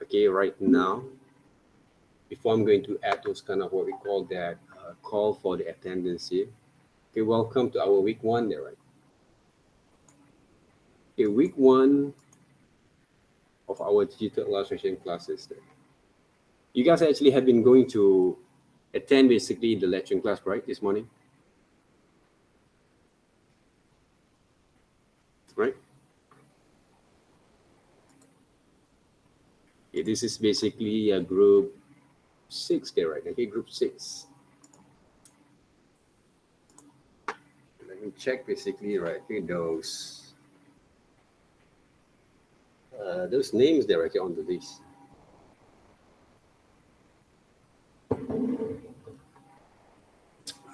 Okay, right now, before I'm going to add those kind of what we call that call for the attendance here. Okay, welcome to our week one there, right? Okay, week one of our digital illustration classes there. You guys actually have been going to attend basically the lecturing class, right, this morning? Right? Okay, this is basically a group 6 there, right? Okay, group 6. Let me check basically, right? Okay, those names there, okay, on the list.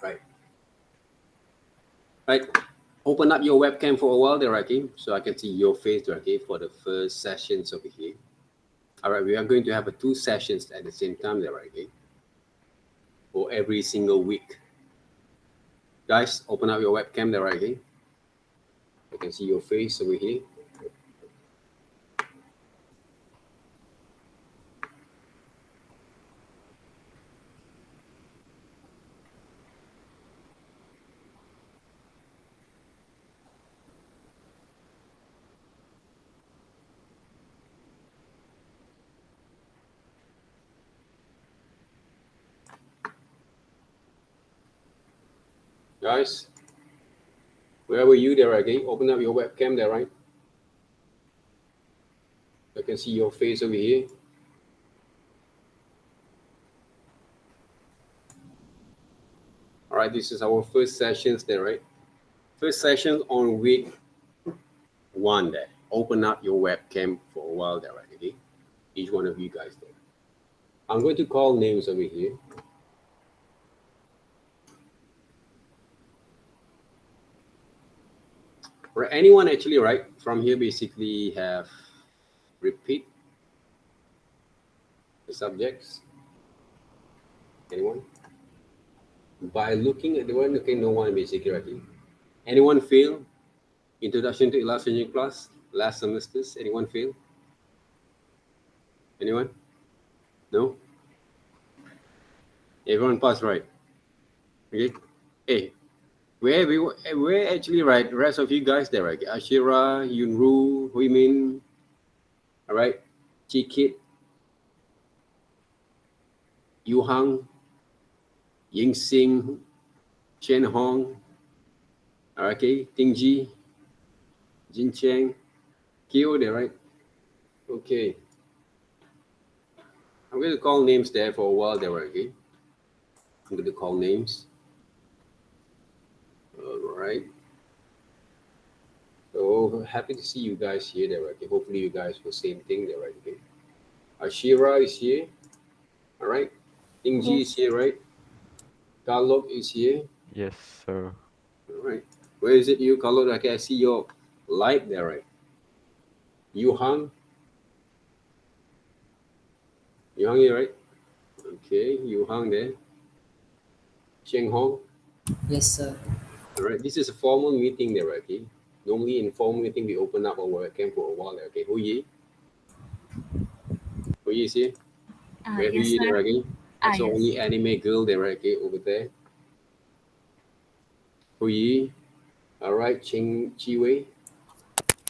Right. Right. Open up your webcam for a while there, okay? So I can see your face there, okay, for the first sessions over here. All right, we are going to have 2 sessions at the same time there, okay? For every single week. Guys, open up your webcam there, okay? I can see your face over here. Guys, where were you there, okay? Open up your webcam there, right? I can see your face over here. All right, this is our first sessions there, right? First session on week 1 there. Open up your webcam for a while there, right? Okay? Each one of you guys there. I'm going to call names over here. Right, anyone actually, right, from here basically have repeat the subjects? Anyone? By looking at the one, okay, no one basically, right? Anyone fail? Introduction to illustration class, last semesters, anyone fail? Anyone? No? Everyone passed, right? Okay. Hey, where actually, right? The rest of you guys there, right? Ashira, Yunru, Huimin, all right? Chikit, Yuhang, Yingxing, Chen Hong, okay? Tingji, Jin Cheng, Kyo there, right? Okay. I'm going to call names there for a while there, okay? I'm going to call names. All right. So happy to see you guys here there, okay? Hopefully you guys will same thing there, right? Okay. Ashira is here. All right. Tingji is here, right? Carlok is here. Yes, sir. All right. Where is it you, Carlok? Okay, I see your light there, right? Yuhang. Yuhang here, right? Okay, Yuhang there. Cheng Hong. Yes, sir. All right. This is a formal meeting there, right? Okay. Normally in formal meeting we open up our webcam for a while there, okay? Hu Yi. Hu Yi is here. Where Hu Yes, Yi there, sir. okay? That's the Yes. only anime girl there, right? Okay, over there. Hu Yi. All right, Cheng Chi Wei.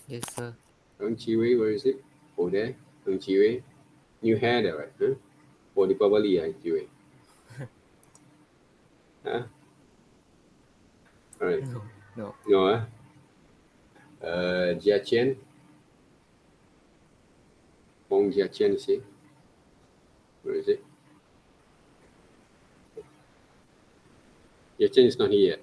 Yes, sir. Chi Wei, where is it? Oh, there. Chi Wei. New hair there, right? Huh? For the Pavali, Chi Wei. Huh? All right. No. No, Jia Chen. Hong Jia Chen is here. Where is it? Jia Chen is not here yet.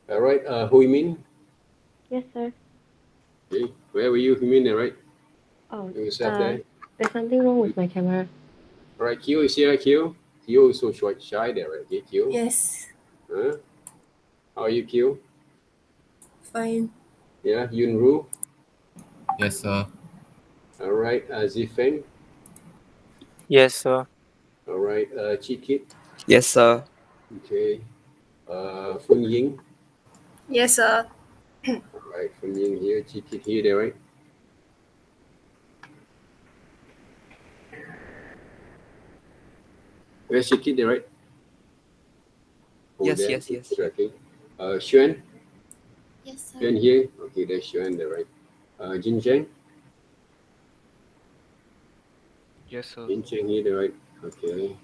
All right, Hui Min. Yes, sir. Okay. Where were you, Hui Min, there, right? Oh, Yourself there. there's something wrong with my camera. All right, Kyo is here, Kyo. Kyo is so shy there, right? Okay, Kyo. Yes. Huh? How are you, Kyo? Fine. Yeah, Yunru. Yes, sir. All right, Zifeng. Yes, sir. All right, Chikit. Yes, sir. Okay. Fun Ying. Yes, sir. All right, from here, GT here, there, right? Where's your kid there, right? Over Yes, there. yes, yes, yes. Okay. Xuan, Yes, sir. Xuan here. Okay, there's Xuan there, right? Jin Cheng, Yes, sir. Jin Cheng here, there, right? Okay.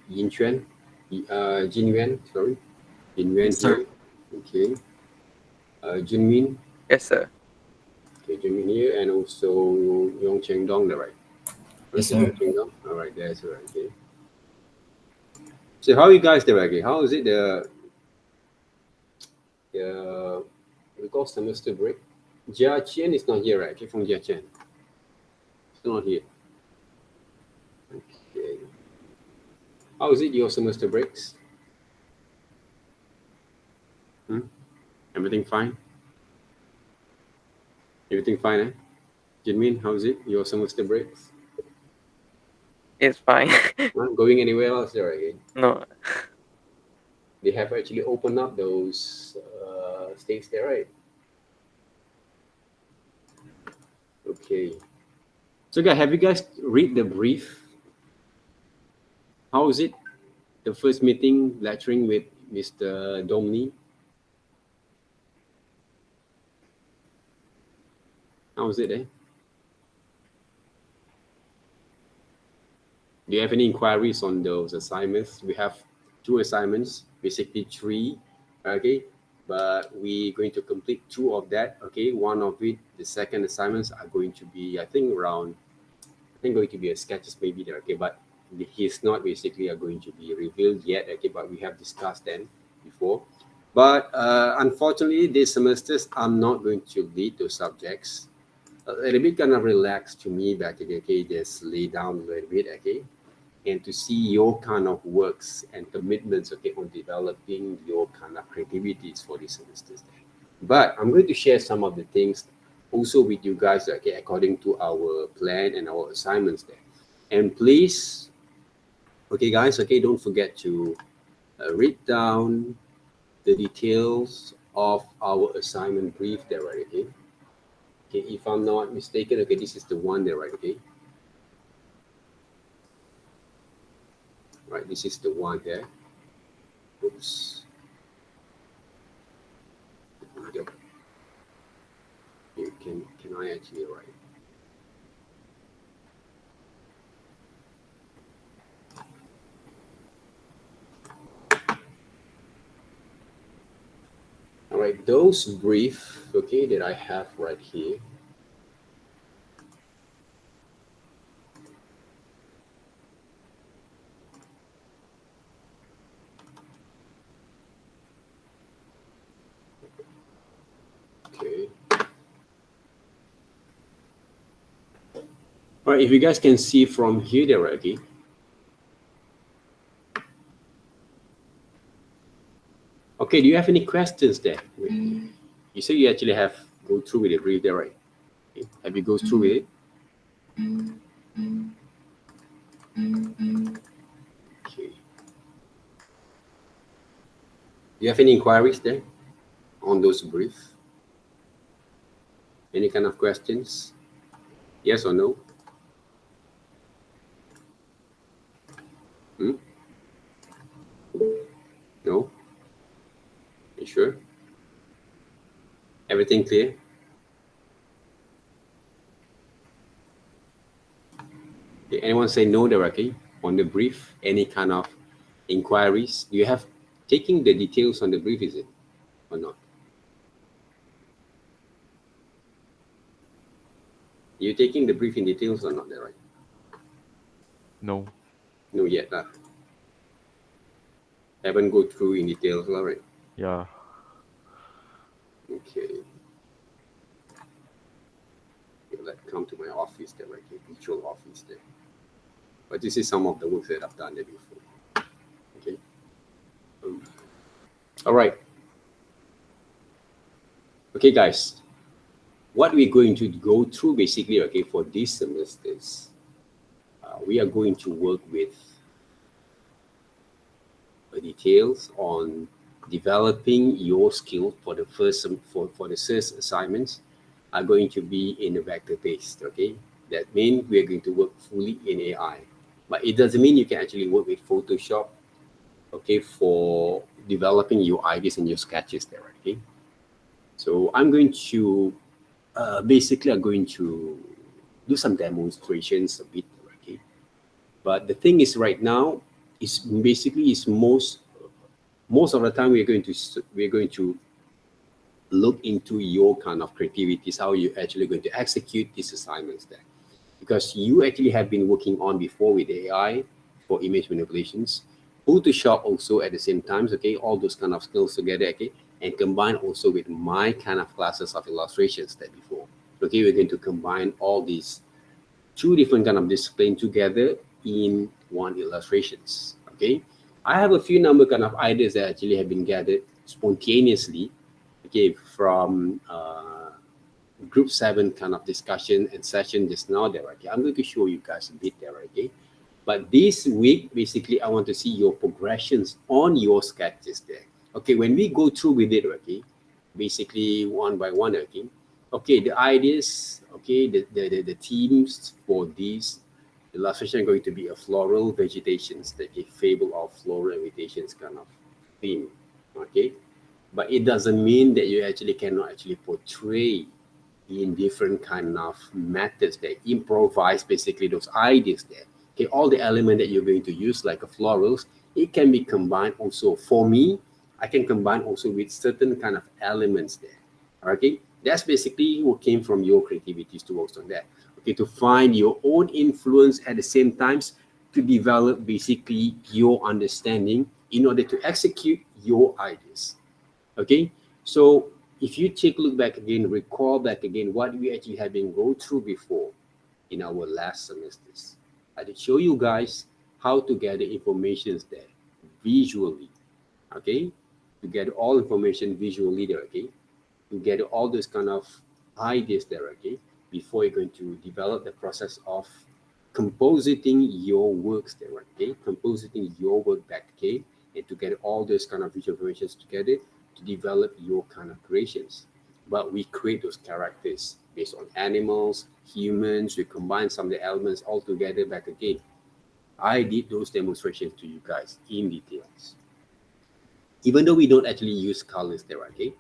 Yin Chuan, Jin Yuan, sorry. Jin Yuan Yes, sir. here. Okay. Jun Min. Yes, sir. Okay, Jun Min here, and also Yong Cheng Dong, there, right? Yes, Okay, sir. Yong Cheng Dong. All right, that's right. Okay. So how are you guys there, okay? How is it the we call semester break? Jia Qian is not here, right? Okay, from Jia Qian. Still not here. Okay. How is it your semester breaks? Everything fine? Everything fine, eh? Jinmin, how is it your semester breaks? It's fine. Not going anywhere else there again. No. They have actually opened up those states there, right? Okay. So guys, have you guys read the brief? How is it? The first meeting lecturing with Mr. Domni. How was it, eh? Do you have any inquiries on those assignments? We have 2 assignments, basically 3, okay? But we're going to complete 2 of that, okay? One of it, the second assignments are going to be, I think going to be a sketches maybe there, okay? But he's not basically are going to be revealed yet, okay? But we have discussed them before. But unfortunately, these semesters, I'm not going to lead those subjects. A little bit kind of relaxed to me back, okay? Just lay down a little bit, okay? And to see your kind of works and commitments, okay, on developing your kind of creativities for these semesters. But I'm going to share some of the things also with you guys, okay, according to our plan and our assignments there. And please, okay, guys, okay, don't forget to read down the details of our assignment brief there, right? Okay. Okay, if I'm not mistaken, okay, this is the one there, right? Okay. Right, this is the one there. Oops. Yep. Can I actually write? All right, those brief, okay, that I have right here. Okay. All right, if you guys can see from here there, okay. Okay, do you have any questions there? You say you actually have go through with the brief there, right? Okay. Have you go through with it? Okay. Do you have any inquiries there on those briefs? Any kind of questions? Yes or no? No? You sure? Everything clear? Okay, anyone say no directly on the brief? Any kind of inquiries? Do you have taking the details on the brief, is it or not? You taking the brief in details or not there, right? No. No yet lah. Haven't go through in details, all right? Yeah. Okay. Let's come to my office there, right? Okay, virtual office there. But this is some of the works that I've done there before. Okay. All right. Okay, guys. What we're going to go through basically, okay, for this semesters, we are going to work with details on developing your skill for the first for the first assignments are going to be in a vector based. Okay, that means we are going to work fully in AI, but it doesn't mean you can actually work with Photoshop, okay, for developing your ideas and your sketches there. Okay, so I'm going to basically I'm going to do some demonstrations a bit. Okay, but the thing is right now is basically is most of the time we're going to look into your kind of creativities, how you're actually going to execute these assignments there. Because you actually have been working on before with AI for image manipulations, Photoshop also at the same time, okay, all those kind of skills together, okay, and combine also with my kind of classes of illustrations that before. Okay, we're going to combine all these two different kind of discipline together in one illustrations. Okay, I have a few number kind of ideas that actually have been gathered spontaneously, okay, from group 7 kind of discussion and session just now there. Okay, I'm going to show you guys a bit there. Okay, but this week basically I want to see your progressions on your sketches there. Okay, when we go through with it, okay, basically one by one. Okay, okay, the ideas, okay, the themes for these illustration are going to be a floral vegetations, the fable of floral vegetations kind of theme. Okay, but it doesn't mean that you actually cannot actually portray in different kind of methods that improvise basically those ideas there. Okay, all the element that you're going to use like a florals, it can be combined also. For me, I can combine also with certain kind of elements there. Okay, that's basically what came from your creativities to work on that. Okay, to find your own influence at the same times to develop basically your understanding in order to execute your ideas. Okay, so if you take a look back again, recall back again what we actually have been go through before in our last semesters. I did show you guys how to gather information there visually. Okay, to get all information visually there. Okay, to get all those kind of ideas there. Okay, before you're going to develop the process of compositing your works there. Okay, compositing your work back. Okay, and to get all those kind of visual informations together to develop your kind of creations. But we create those characters based on animals, humans, we combine some of the elements all together back again. I did those demonstrations to you guys in details. Even though we don't actually use colors there, okay?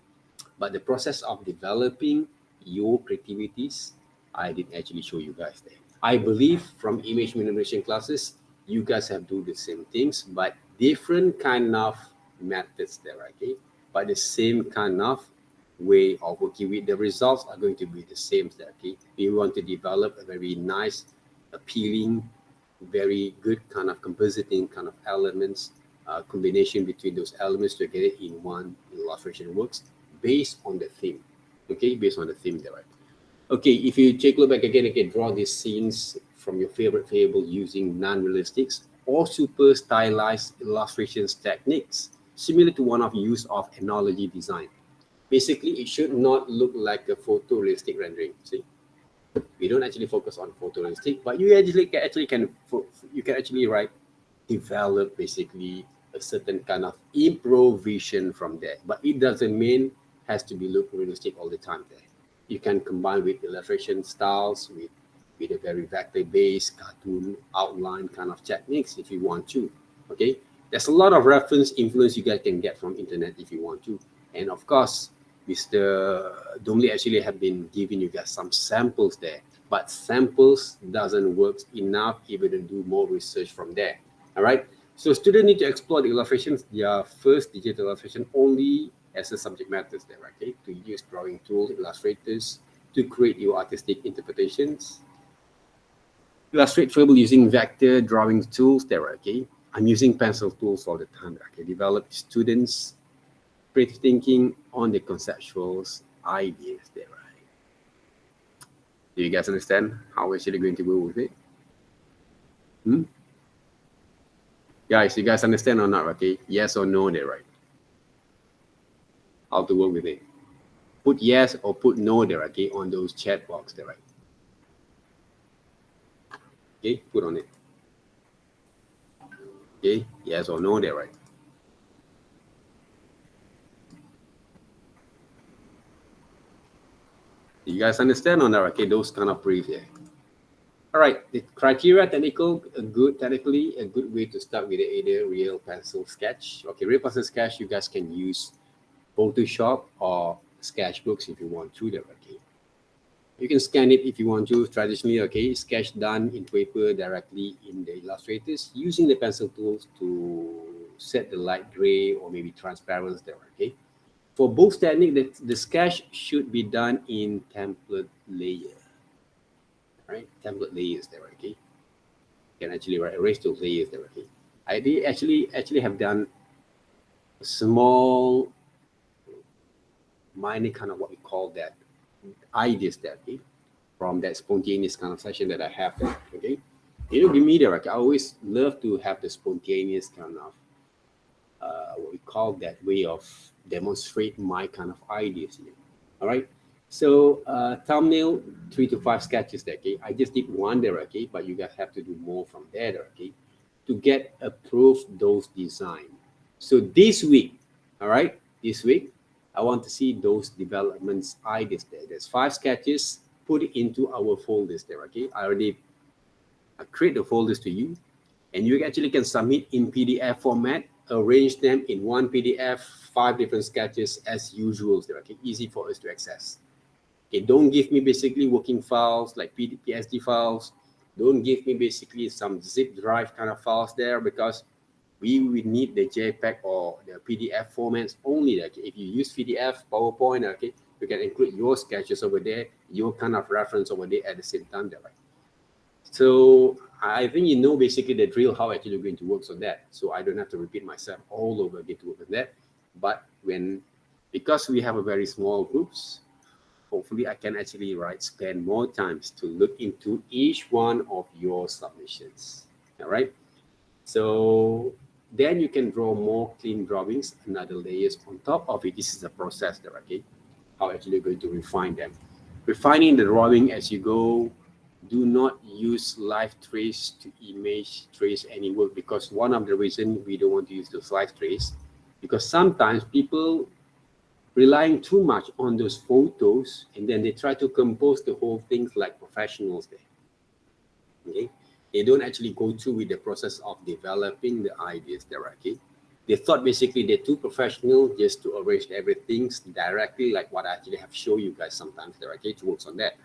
But the process of developing your creativities, I did actually show you guys there. I believe from image manipulation classes, you guys have do the same things, but different kind of methods there, okay? But the same kind of way of working with the results are going to be the same there, okay? We want to develop a very nice, appealing, very good kind of compositing kind of elements, combination between those elements together in one illustration works based on the theme. Okay, based on the theme there, right? Okay, if you take a look back again, okay, draw these scenes from your favorite fable using non-realistics or super stylized illustrations techniques, similar to one of use of analogy design. Basically, it should not look like a photorealistic rendering. See, we don't actually focus on photorealistic, but you actually can develop basically a certain kind of improvisation from there. But it doesn't mean has to be look realistic all the time there. You can combine with illustration styles with a very vector-based cartoon outline kind of techniques if you want to. Okay, there's a lot of reference influence you guys can get from internet if you want to, and of course Mr. Domley actually have been giving you guys some samples there, but samples doesn't work enough even to do more research from there. All right, so students need to explore the illustrations, their first digital illustration only as a subject matters there, okay, to use drawing tools, illustrators to create your artistic interpretations. Illustrate fable using vector drawing tools there, okay. I'm using pencil tools all the time, okay. Develop students creative thinking on the conceptual ideas there, right? Do you guys understand how we're actually going to go with it? Guys, you guys understand or not, okay? Yes or no there, right? How to work with it. Put yes or put no there, okay, on those chat box there, right? Okay, put on it. Okay, yes or no there, right? You guys understand on that? Okay, those kind of brief there. All right, the criteria technically a good way to start with either real pencil sketch. Okay, real pencil sketch, you guys can use Photoshop or sketchbooks if you want to there. Okay, you can scan it if you want to. Traditionally, okay, sketch done in paper directly in the illustrators using the pencil tools to set the light gray or maybe transparency there. Okay, for both technique, the sketch should be done in template layer. Right, template layers there. Okay, you can actually erase those layers there. Okay, I did actually have done a small minor kind of what we call that ideas there. Okay, from that spontaneous kind of session that I have there. Okay, you know, give me there. Okay, I always love to have the spontaneous kind of what we call that way of demonstrate my kind of ideas here. All right. So thumbnail 3 to 5 sketches there. Okay, I just did one there. Okay, but you guys have to do more from there. Okay, to get approved those design. So this week, all right, this week I want to see those developments ideas there. There's 5 sketches. Put it into our folders there. Okay, I already create the folders to you, and you actually can submit in PDF format. Arrange them in one PDF, 5 different sketches as usual. There, okay, easy for us to access. Okay, don't give me basically working files like PSD files. Don't give me basically some zip drive kind of files there, because we will need the JPEG or the PDF formats only. Okay, if you use PDF, PowerPoint, okay, you can include your sketches over there, your kind of reference over there at the same time there, right? So I think you know basically the drill how actually going to work on that. So I don't have to repeat myself all over again to work on that. But because we have a very small groups, hopefully I can actually spend more times to look into each one of your submissions. All right. So then you can draw more clean drawings and other layers on top of it. This is a process there, okay? How actually you're going to refine them. Refining the drawing as you go. Do not use live trace to image trace any work, because one of the reasons we don't want to use those live trace, because sometimes people relying too much on those photos and then they try to compose the whole things like professionals there. Okay, they don't actually go through with the process of developing the ideas there. Okay, they thought basically they're too professional just to arrange everything directly, like what I actually have shown you guys sometimes there. Okay, to work on that.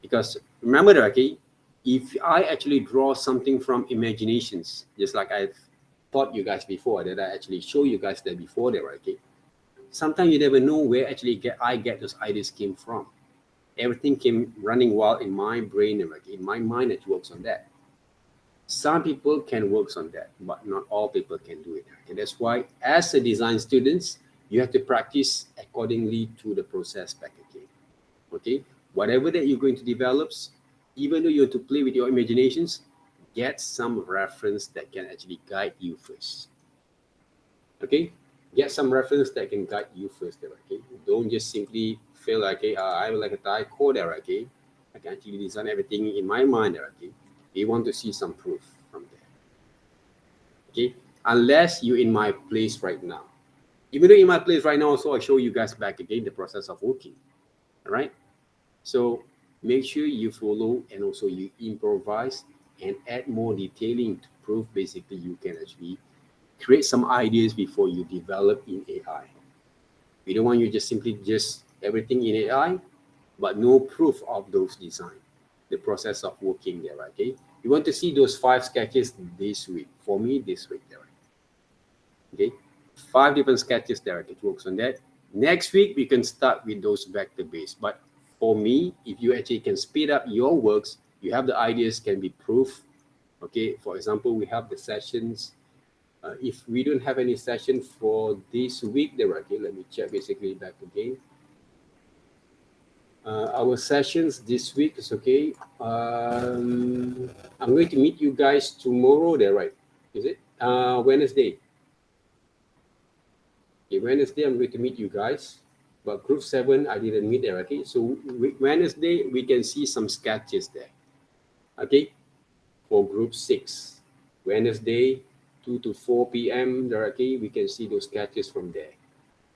Because remember that, okay, if I actually draw something from imaginations, just like I've taught you guys before, that I actually show you guys that before there, okay, sometimes you never know where actually I get those ideas came from. Everything came running wild in my brain, okay, in my mind that works on that. Some people can work on that, but not all people can do it. Okay, that's why as a design students, you have to practice accordingly to the process back again. Okay, whatever that you're going to develop, even though you have to play with your imaginations, get some reference that can actually guide you first. Okay, get some reference that can guide you first there. Okay, don't just simply feel like, okay, I would like a Thai code there. Okay, I can actually design everything in my mind there. Okay, you want to see some proof from there. Okay, unless you're in my place right now. Even though in my place right now, so I show you guys back again the process of working. All right. So make sure you follow and also you improvise and add more detailing to prove basically you can actually create some ideas before you develop in AI. We don't want you just simply just everything in AI, but no proof of those design, the process of working there, okay? You want to see those 5 sketches this week. For me, this week there. Okay, 5 different sketches there. It works on that. Next week, we can start with those vector-based. But for me, if you actually can speed up your works, you have the ideas can be proof. Okay, for example, we have the sessions. If we don't have any session for this week there, okay, let me check basically back again. Our sessions this week is okay. I'm going to meet you guys tomorrow there, right? Is it? Wednesday. Okay, Wednesday, I'm going to meet you guys. But group 7, I didn't meet there, okay? So Wednesday, we can see some sketches there, okay? For group 6. Wednesday, 2 to 4 p.m. there, okay? We can see those sketches from there.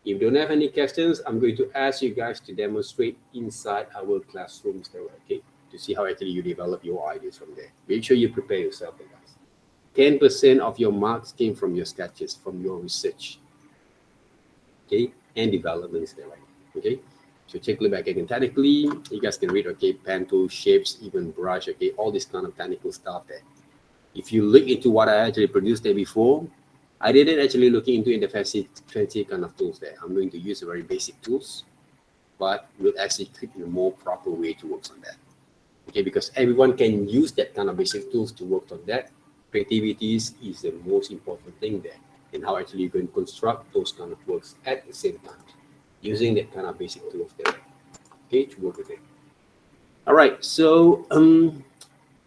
If you don't have any questions, I'm going to ask you guys to demonstrate inside our classrooms there, okay? To see how actually you develop your ideas from there. Make sure you prepare yourself, guys. 10% of your marks came from your sketches, from your research, okay? And developments there, right? Okay? So take a look back again. Technically, you guys can read, okay, pen tool, shapes, even brush, okay? All this kind of technical stuff there. If you look into what I actually produced there before, I didn't actually look into the fancy kind of tools there. I'm going to use very basic tools, but we'll actually click in a more proper way to work on that. Okay, because everyone can use that kind of basic tools to work on that. Creativity is the most important thing there, and how actually you can construct those kind of works at the same time, using that kind of basic tools there. Okay, to work with it. All right, so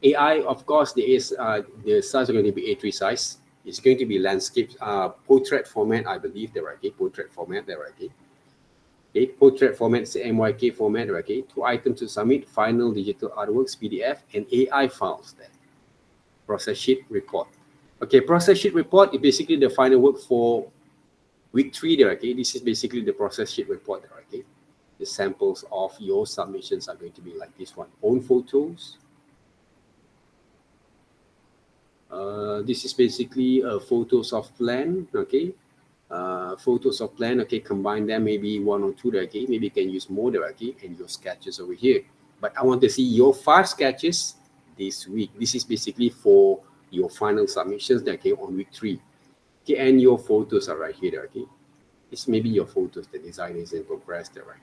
AI, of course, there is the size is going to be A3 size. It's going to be landscape portrait format, I believe. There, okay, portrait format. There, okay. Okay, portrait format is MYK format. Okay, 2 items to submit: final digital artworks, PDF, and AI files. There, process sheet report. Okay, process sheet report is basically the final work for week 3. There, okay. This is basically the process sheet report. There, okay. The samples of your submissions are going to be like this one: own photos. This is basically photos of plan, okay? Photos of plan, okay, combine them, maybe 1 or 2, okay? Maybe you can use more, okay? And your sketches over here. But I want to see your 5 sketches this week. This is basically for your final submissions, okay, on week 3. Okay, and your photos are right here, okay? It's maybe your photos, the design is in progress there, right?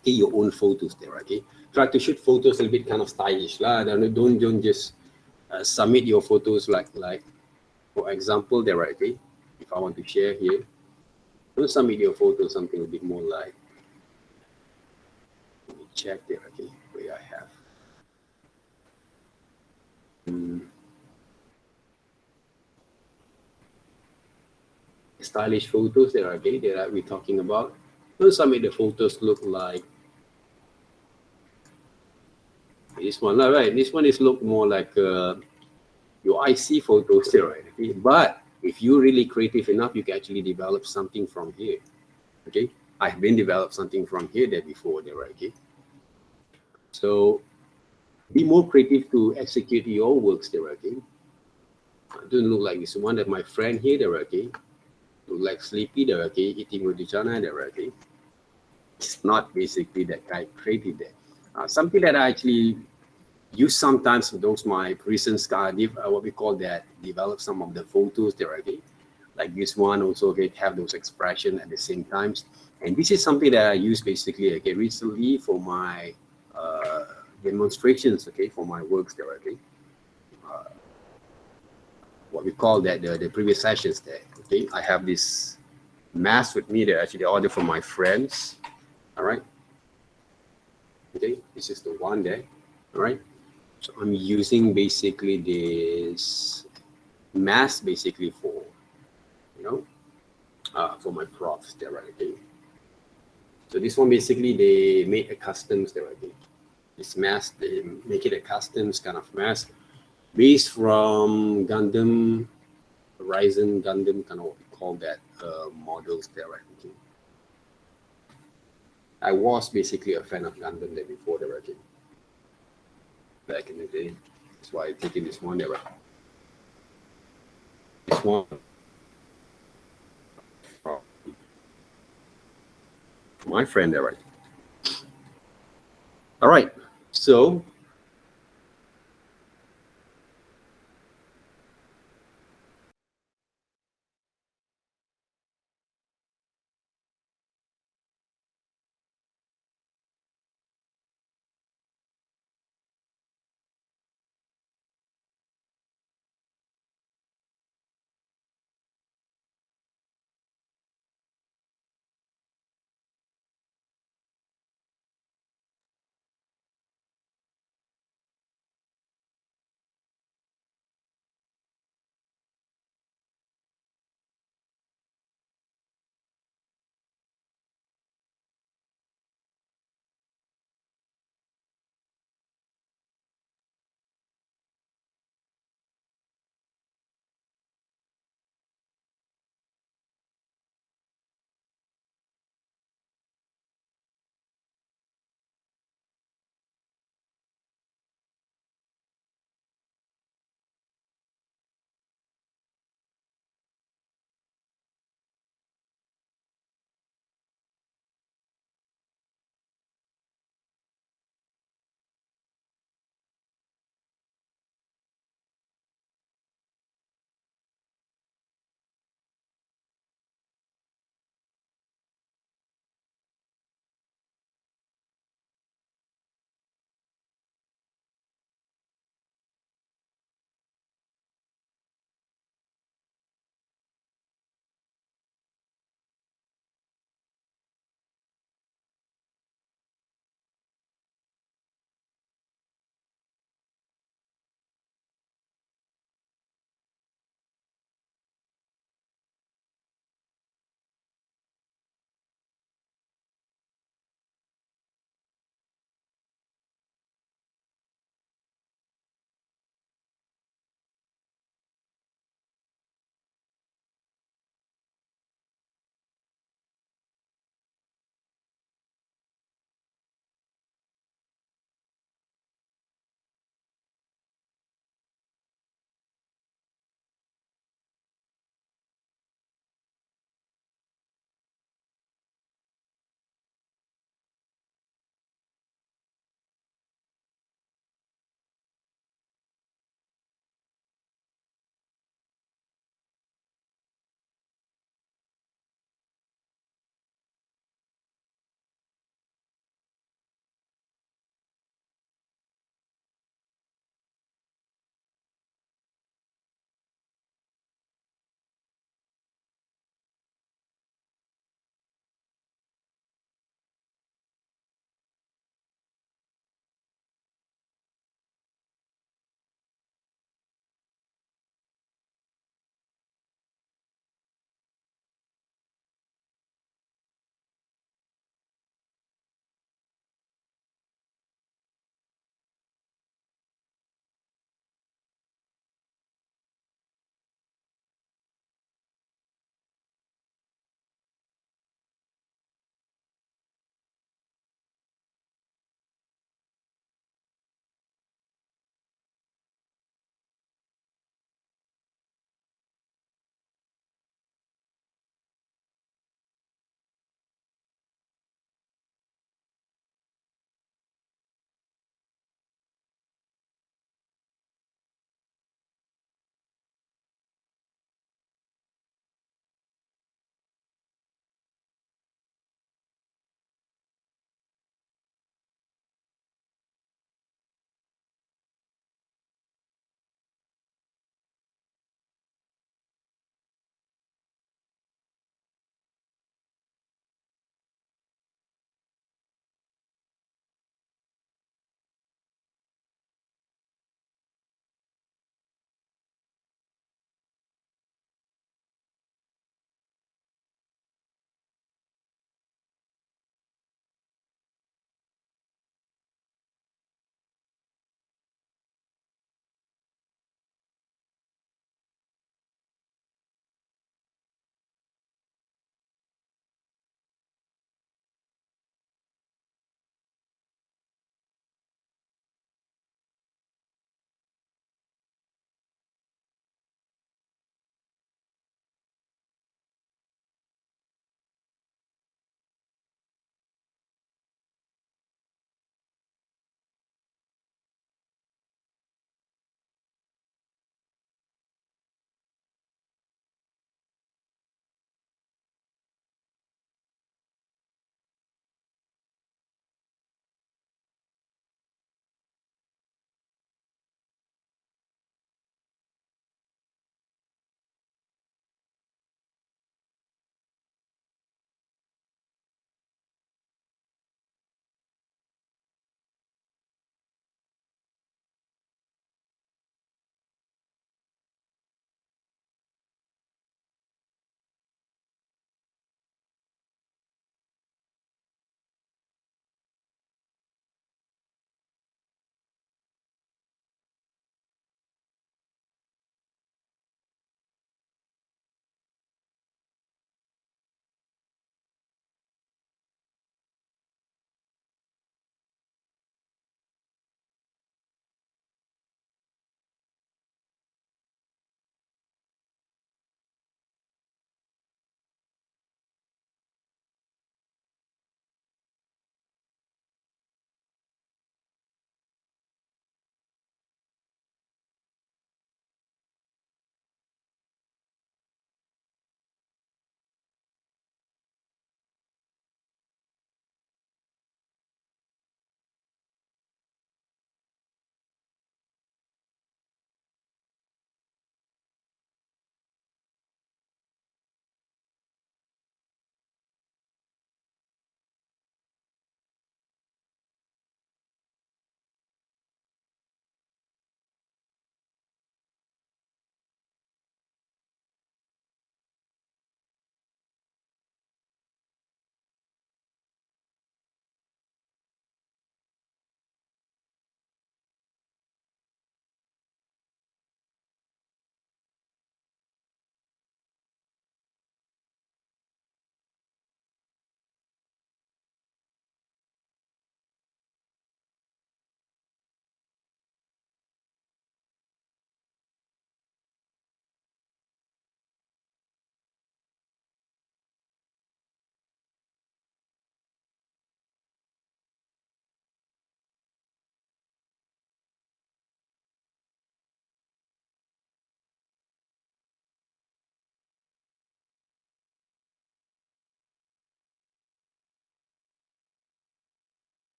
Okay, your own photos there, okay? Try to shoot photos a little bit kind of stylish, lah. Don't just submit your photos like for example there, right? Okay, if I want to share here, don't submit your photo something a bit more like, let me check there, okay, where I have stylish photos there, okay, that we're talking about. Don't submit the photos look like this one, right? This one is look more like your IC photos there, right? Okay, but if you're really creative enough, you can actually develop something from here. Okay, I've been developed something from here there before there, right? Okay, so be more creative to execute your works there, okay? Don't look like this one that my friend here there, okay? Look like sleepy there, okay? Eating roti canai there, okay? It's not basically that kind of creative there. Something that I actually use sometimes for those my recent what we call that, develop some of the photos there, okay? Like this one also, okay, have those expression at the same times. And this is something that I use basically, okay, recently for my demonstrations, okay, for my works there, okay. What we call that, the previous sessions there, okay. I have this mask with me there, actually ordered from my friends, all right. Okay, this is the one there, all right. So I'm using basically this mask basically for, you know, for my props there, right? Okay. So this one basically they made a customs there, okay. This mask, they make it a customs kind of mask based from Gundam, Horizon Gundam, kind of what we call that models there, right? Okay. I was basically a fan of Gundam there before the right? Back in the day. That's why I taking this one there, right? This one from my friend there, right? All right, so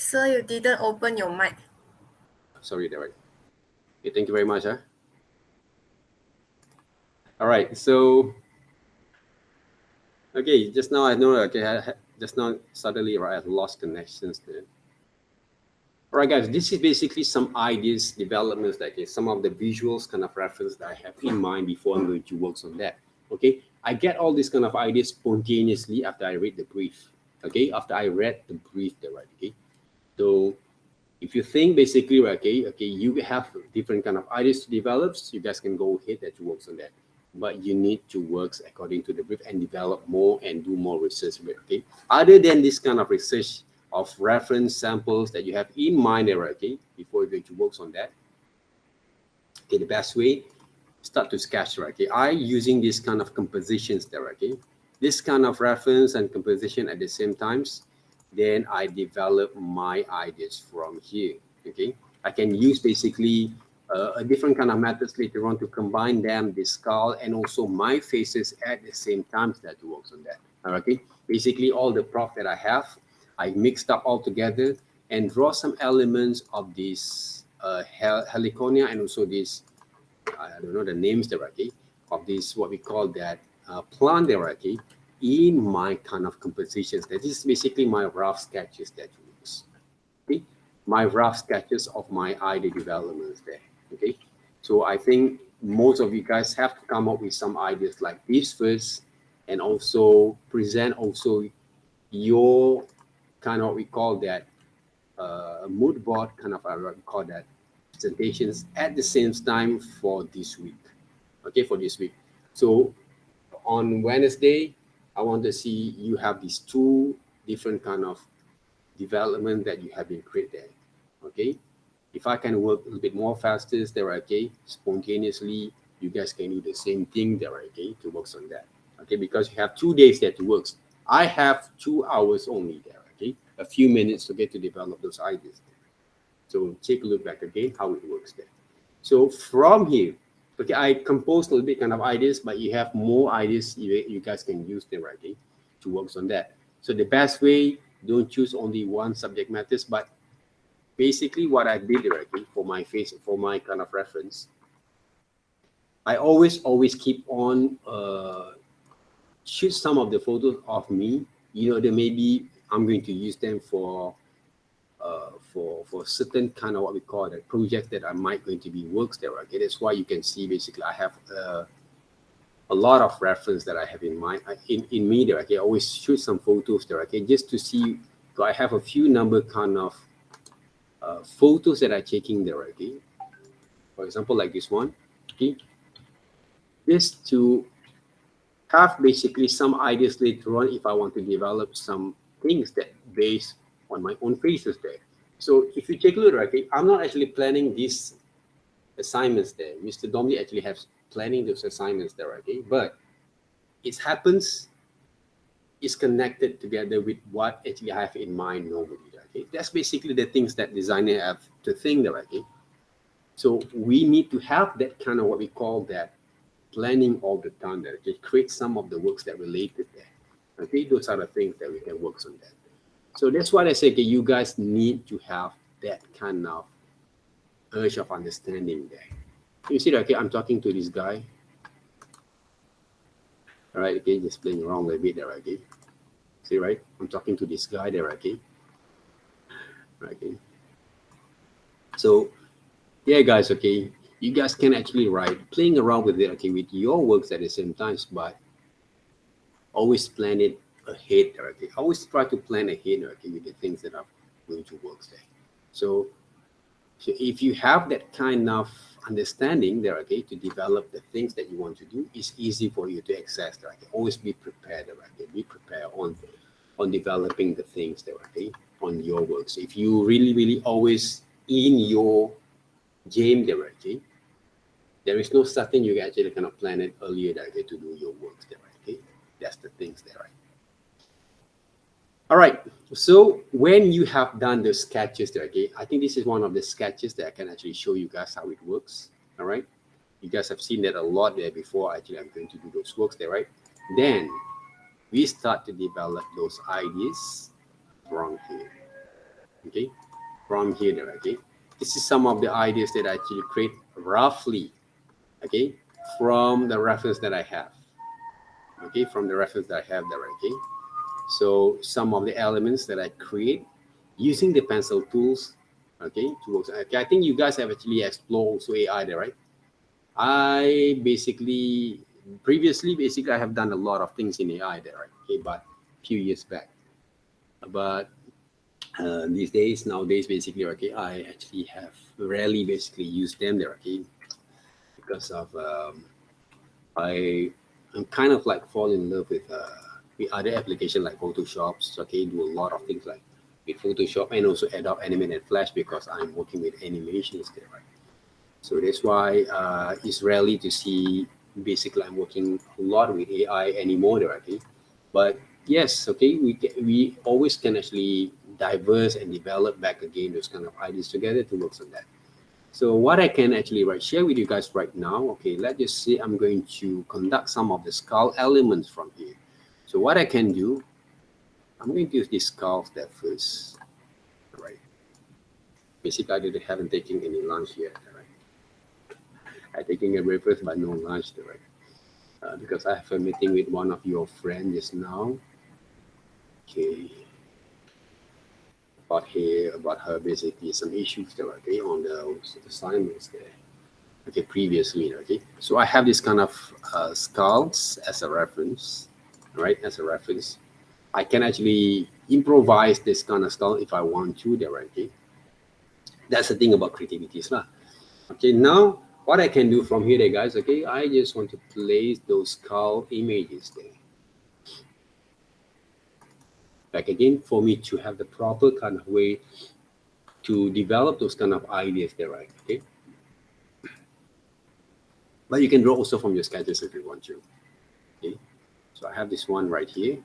Sir, you didn't open your mic. Sorry, Derek. Okay, thank you very much. All right, so okay, just now I know. Okay, just now suddenly right, I've lost connections there. All right, guys, this is basically some ideas, developments, that is some of the visuals kind of reference that I have in mind before I'm going to work on that. Okay, I get all these kind of ideas spontaneously after I read the brief. Okay, after I read the brief, there, right? Okay, so if you think basically, okay, you have different kind of ideas to develop, so you guys can go ahead and to work on that. But you need to work according to the brief and develop more and do more research with. Okay, other than this kind of research of reference samples that you have in mind there, okay, before you're going to work on that. Okay, the best way, start to sketch, right? Okay, I using this kind of compositions there, okay, this kind of reference and composition at the same times, then I develop my ideas from here. Okay, I can use basically a different kind of methods later on to combine them, the skull and also my faces at the same time that works on that. Okay, basically all the prop that I have, I mixed up all together and draw some elements of this heliconia and also this, I don't know the names there, okay, of this what we call that plant there, okay, in my kind of compositions. That is basically my rough sketches that you use. Okay, my rough sketches of my idea developments there. Okay, so I think most of you guys have to come up with some ideas like this first, and also present also your kind of what we call that mood board kind of what we call that presentations at the same time for this week. Okay, for this week. So on Wednesday, I want to see you have these two different kind of development that you have been created. Okay, if I can work a little bit more faster there, okay, spontaneously, you guys can do the same thing there, okay, to work on that. Okay, because you have 2 days there to work. I have 2 hours only there, okay, a few minutes to get to develop those ideas. So take a look back again how it works there. So from here, okay, I composed a little bit kind of ideas, but you have more ideas you guys can use them, right, okay, to work on that. So the best way, don't choose only one subject matters, but basically what I did, right, okay, for my face, for my kind of reference, I always keep on shoot some of the photos of me. You know, that maybe I'm going to use them for certain kind of what we call the projects that I might going to be works there. Okay, that's why you can see basically I have a lot of reference that I have in mind in me there. Okay, I always shoot some photos there. Okay, just to see. So I have a few number kind of photos that I'm taking there. Okay, for example, like this one. Okay, just to have basically some ideas later on if I want to develop some things that based on my own faces there. So if you take a look, okay, I'm not actually planning these assignments there. Mr. Domley actually has planning those assignments there, okay? But it happens, it's connected together with what actually I have in mind normally, okay? That's basically the things that designer have to think there, okay? So we need to have that kind of what we call that planning all the time there. Just create some of the works that related there. Okay, those are the things that we can work on that. So that's why I say, okay, you guys need to have that kind of urge of understanding there. You see, okay, I'm talking to this guy. All right, okay, just playing around a bit there, okay. See, right? I'm talking to this guy there, okay. Okay. So, yeah, guys, okay, you guys can actually write, playing around with it, okay, with your works at the same time, but always plan it ahead, okay. Always try to plan ahead, okay, with the things that are going to work there. So if you have that kind of understanding there, okay, to develop the things that you want to do, it's easy for you to access there. Okay? Always be prepared, okay. Be prepared on developing the things there, okay, on your works. If you really always in your game there, okay, there is no such thing you can actually kind of plan it earlier there, okay, to do your works there, okay. That's the things there, right? All right, so when you have done the sketches there, okay, I think this is one of the sketches that I can actually show you guys how it works. All right, you guys have seen that a lot there before. Actually, I'm going to do those works there, right? Then we start to develop those ideas from here. Okay, from here there, okay. This is some of the ideas that I actually create roughly, okay, from the reference that I have. Okay, from the reference that I have there, okay. So some of the elements that I create using the pencil tools, okay, to work. Okay, I think you guys have actually explored also AI there, right? I previously I have done a lot of things in AI there, right? Okay, but a few years back. But nowadays, basically, okay, I actually have rarely basically used them there, okay, because of I'm kind of like fall in love with other application like Photoshops. Okay, do a lot of things like with Photoshop and also Adobe Animate and Flash because I'm working with animations there, right? So that's why it's rarely to see. Basically, I'm working a lot with AI anymore there, okay. But yes, okay, we always can actually diverse and develop back again those kind of ideas together to work on that. So what I can actually share with you guys right now, okay, let's just say I'm going to conduct some of the skull elements from here. So what I can do, I'm going to use this skull step first, all right? Basically, haven't taken any lunch yet, all right? I'm taking a breakfast, but no lunch, all right? Because I have a meeting with one of your friends just now, okay, about her basically some issues there, okay, on the assignments there. Okay, previously, okay. So I have this kind of skulls as a reference, right? As a reference, I can actually improvise this kind of skull if I want to there, okay. That's the thing about creativity, lah. Okay, now what I can do from here, there, guys. Okay, I just want to place those skull images there. Like again, for me to have the proper kind of way to develop those kind of ideas there, right? Okay. But you can draw also from your sketches if you want to. Okay. So I have this one right here.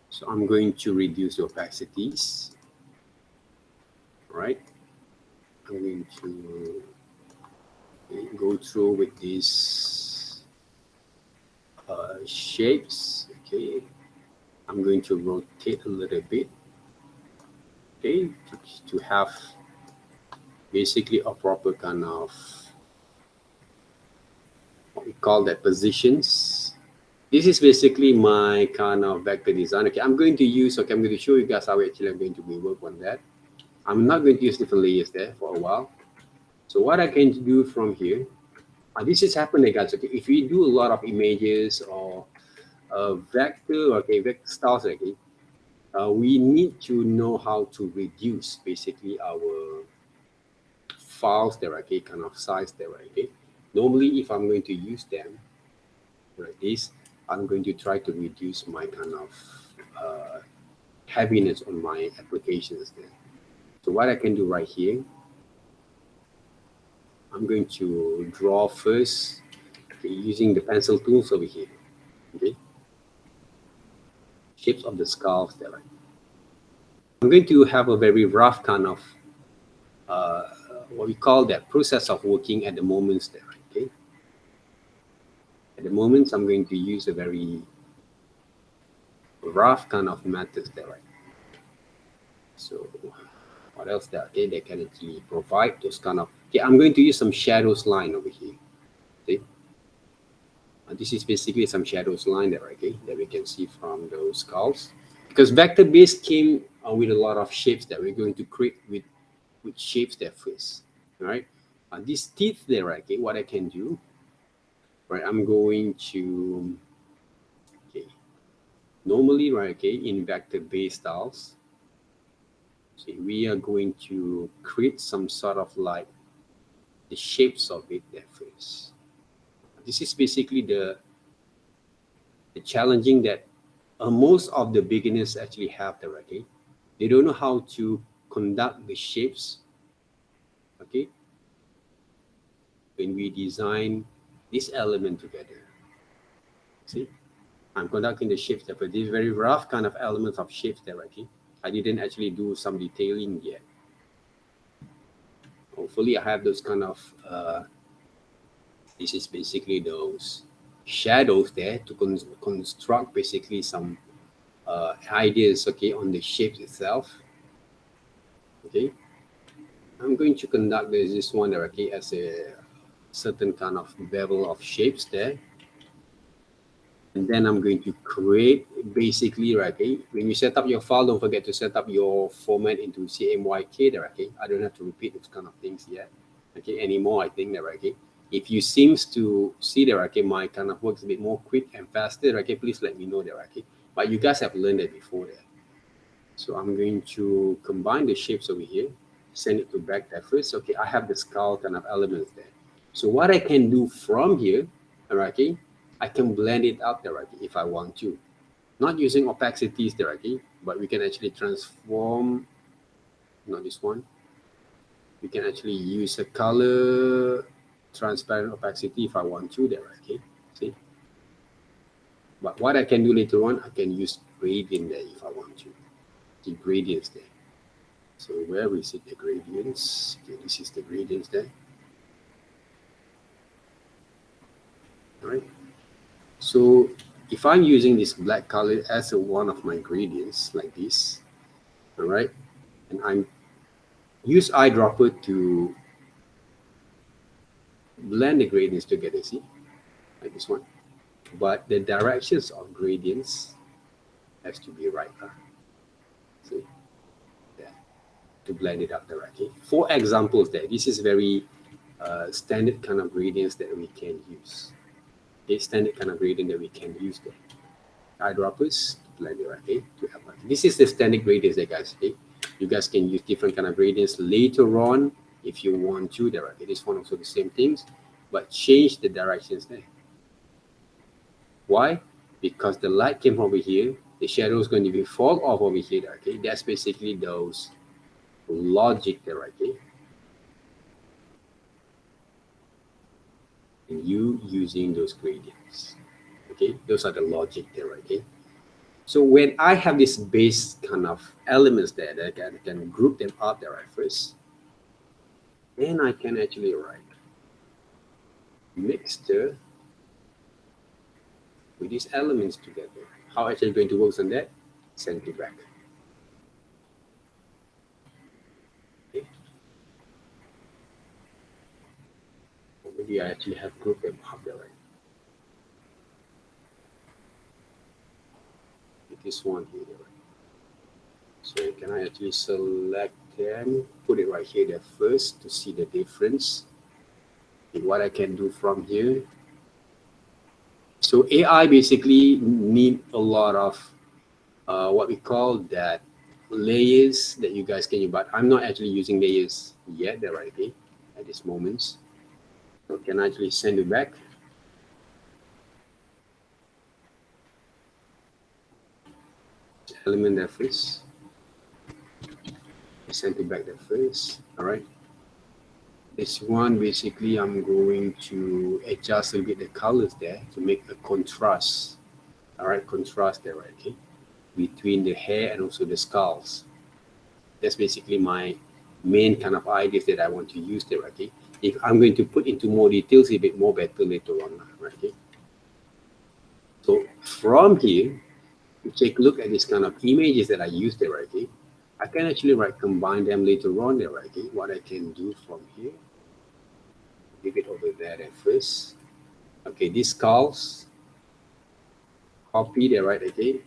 So I'm going to reduce the opacities. Right. I'm going to go through with these shapes. Okay. I'm going to rotate a little bit. Okay. To have basically a proper kind of what we call that positions. This is basically my kind of vector design. Okay, I'm going to show you guys how actually I'm going to work on that. I'm not going to use different layers there for a while. So what I can do from here, this is happening, guys. Okay, if we do a lot of images or vector styles, okay, we need to know how to reduce basically our files there, okay, kind of size there, okay. Normally, if I'm going to use them like this, I'm going to try to reduce my kind of heaviness on my applications there. So what I can do right here, I'm going to draw first, okay, using the pencil tools over here. Okay, shapes of the skulls there. Right? I'm going to have a very rough kind of what we call that process of working at the moments there. Okay, at the moments I'm going to use a very rough kind of methods there. Right? So what else there? Okay, they can actually provide those kind of. Okay, I'm going to use some shadows line over here. Okay, this is basically some shadows line there, okay, that we can see from those skulls. Because vector base came with a lot of shapes that we're going to create with shapes there first. All right, these teeth there, okay, what I can do, right? I'm going to normally, right, okay, in vector base styles. See, we are going to create some sort of like the shapes of it there first. This is basically the challenging that most of the beginners actually have there, okay. They don't know how to conduct the shapes, okay, when we design this element together. See, I'm conducting the shapes there, but these very rough kind of elements of shapes there, okay. I didn't actually do some detailing yet. Hopefully I have those kind of this is basically those shadows there to construct basically some ideas, okay, on the shapes itself. okay, I'm going to conduct this one there, okay, as a certain kind of bevel of shapes there. And then I'm going to create basically, right, okay, when you set up your file, don't forget to set up your format into CMYK there, okay. I don't have to repeat those kind of things yet, okay, anymore, I think there, okay. If you seems to see there, okay, my kind of works a bit more quick and faster, okay, please let me know there, okay. But you guys have learned it before there. So I'm going to combine the shapes over here, send it to back there first. Okay, I have the skull kind of elements there. So what I can do from here, okay, I can blend it out there, okay, if I want to. Not using opacities there, okay, but we can actually transform, not this one. We can actually use a color transparent opacity if I want to there, okay, see. But what I can do later on, I can use gradient there if I want to. The gradients there. So where we see the gradients, okay, this is the gradients there. All right. So if I'm using this black color as one of my gradients like this, all right, and I'm use eyedropper to blend the gradients together, see, like this one. But the directions of gradients has to be right, see, there, to blend it up there, okay. For examples there, this is very standard kind of gradients that we can use. Okay, standard kind of gradient that we can use there. Eyedroppers, blend it, okay, to help us. This is the standard gradients there, guys, okay. You guys can use different kind of gradients later on if you want to there, okay. This one also the same things, but change the directions there. Why? Because the light came over here, the shadow is going to be fall off over here, okay. That's basically those logic there, okay. And you using those gradients, okay. Those are the logic there, okay. So when I have this base kind of elements there, that I can group them up there at first, then I can actually write mixture with these elements together. How actually going to work on that? Send it back. Okay. Maybe I actually have grouped them up there, right? With this one here, right? So can I actually select them, put it right here there first to see the difference in what I can do from here. So AI basically need a lot of what we call that layers that you guys can use, but I'm not actually using layers yet there, right, okay, at this moment. So can I actually send it back? Element there first. Send it back there first. All right. This one basically I'm going to adjust a little bit the colors there to make a contrast. All right, contrast there, right, okay, between the hair and also the skulls. That's basically my main kind of ideas that I want to use there, okay. If I'm going to put into more details a bit more better later on, right, okay. So from here, you take a look at this kind of images that I use there, right, okay. I can actually combine them later on there, right, okay. What I can do from here, leave it over there at first. Okay, these skulls, copy there, right, okay.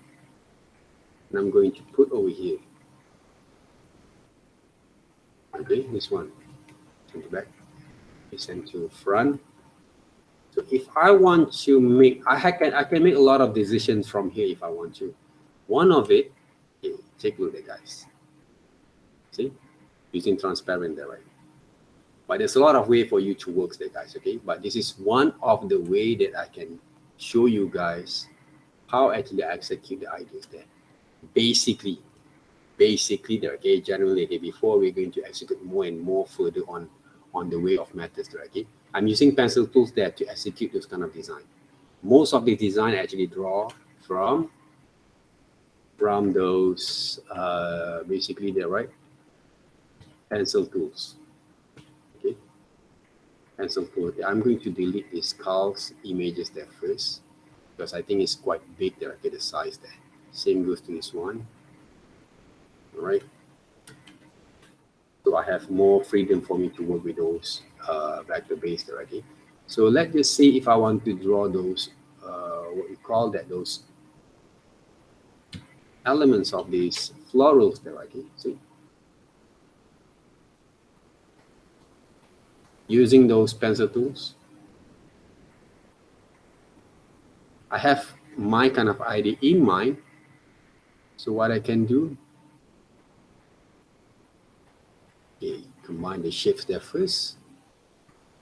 And I'm going to put over here. Okay, this one. Send to back. Send to front. So if I want to make, I can make a lot of decisions from here if I want to. One of it, okay, take a look at guys. See, using transparent there, right? But there's a lot of way for you to work there, guys. Okay, but this is one of the way that I can show you guys how actually I execute the ideas there. Basically there, okay, generally, okay, before we're going to execute more and more further on the way of methods there, okay. I'm using pencil tools there to execute those kind of design. Most of the design I actually draw from those basically there, right, pencil tools. Okay, pencil tool. Okay. I'm going to delete these skulls images there first because I think it's quite big there, okay, the size there. Same goes to this one. All right. So I have more freedom for me to work with those vector-based already. So let's just see if I want to draw those, what we call that, those elements of these florals there, okay? See? Using those pencil tools, I have my kind of idea in mind. So what I can do, okay, combine the shapes there first,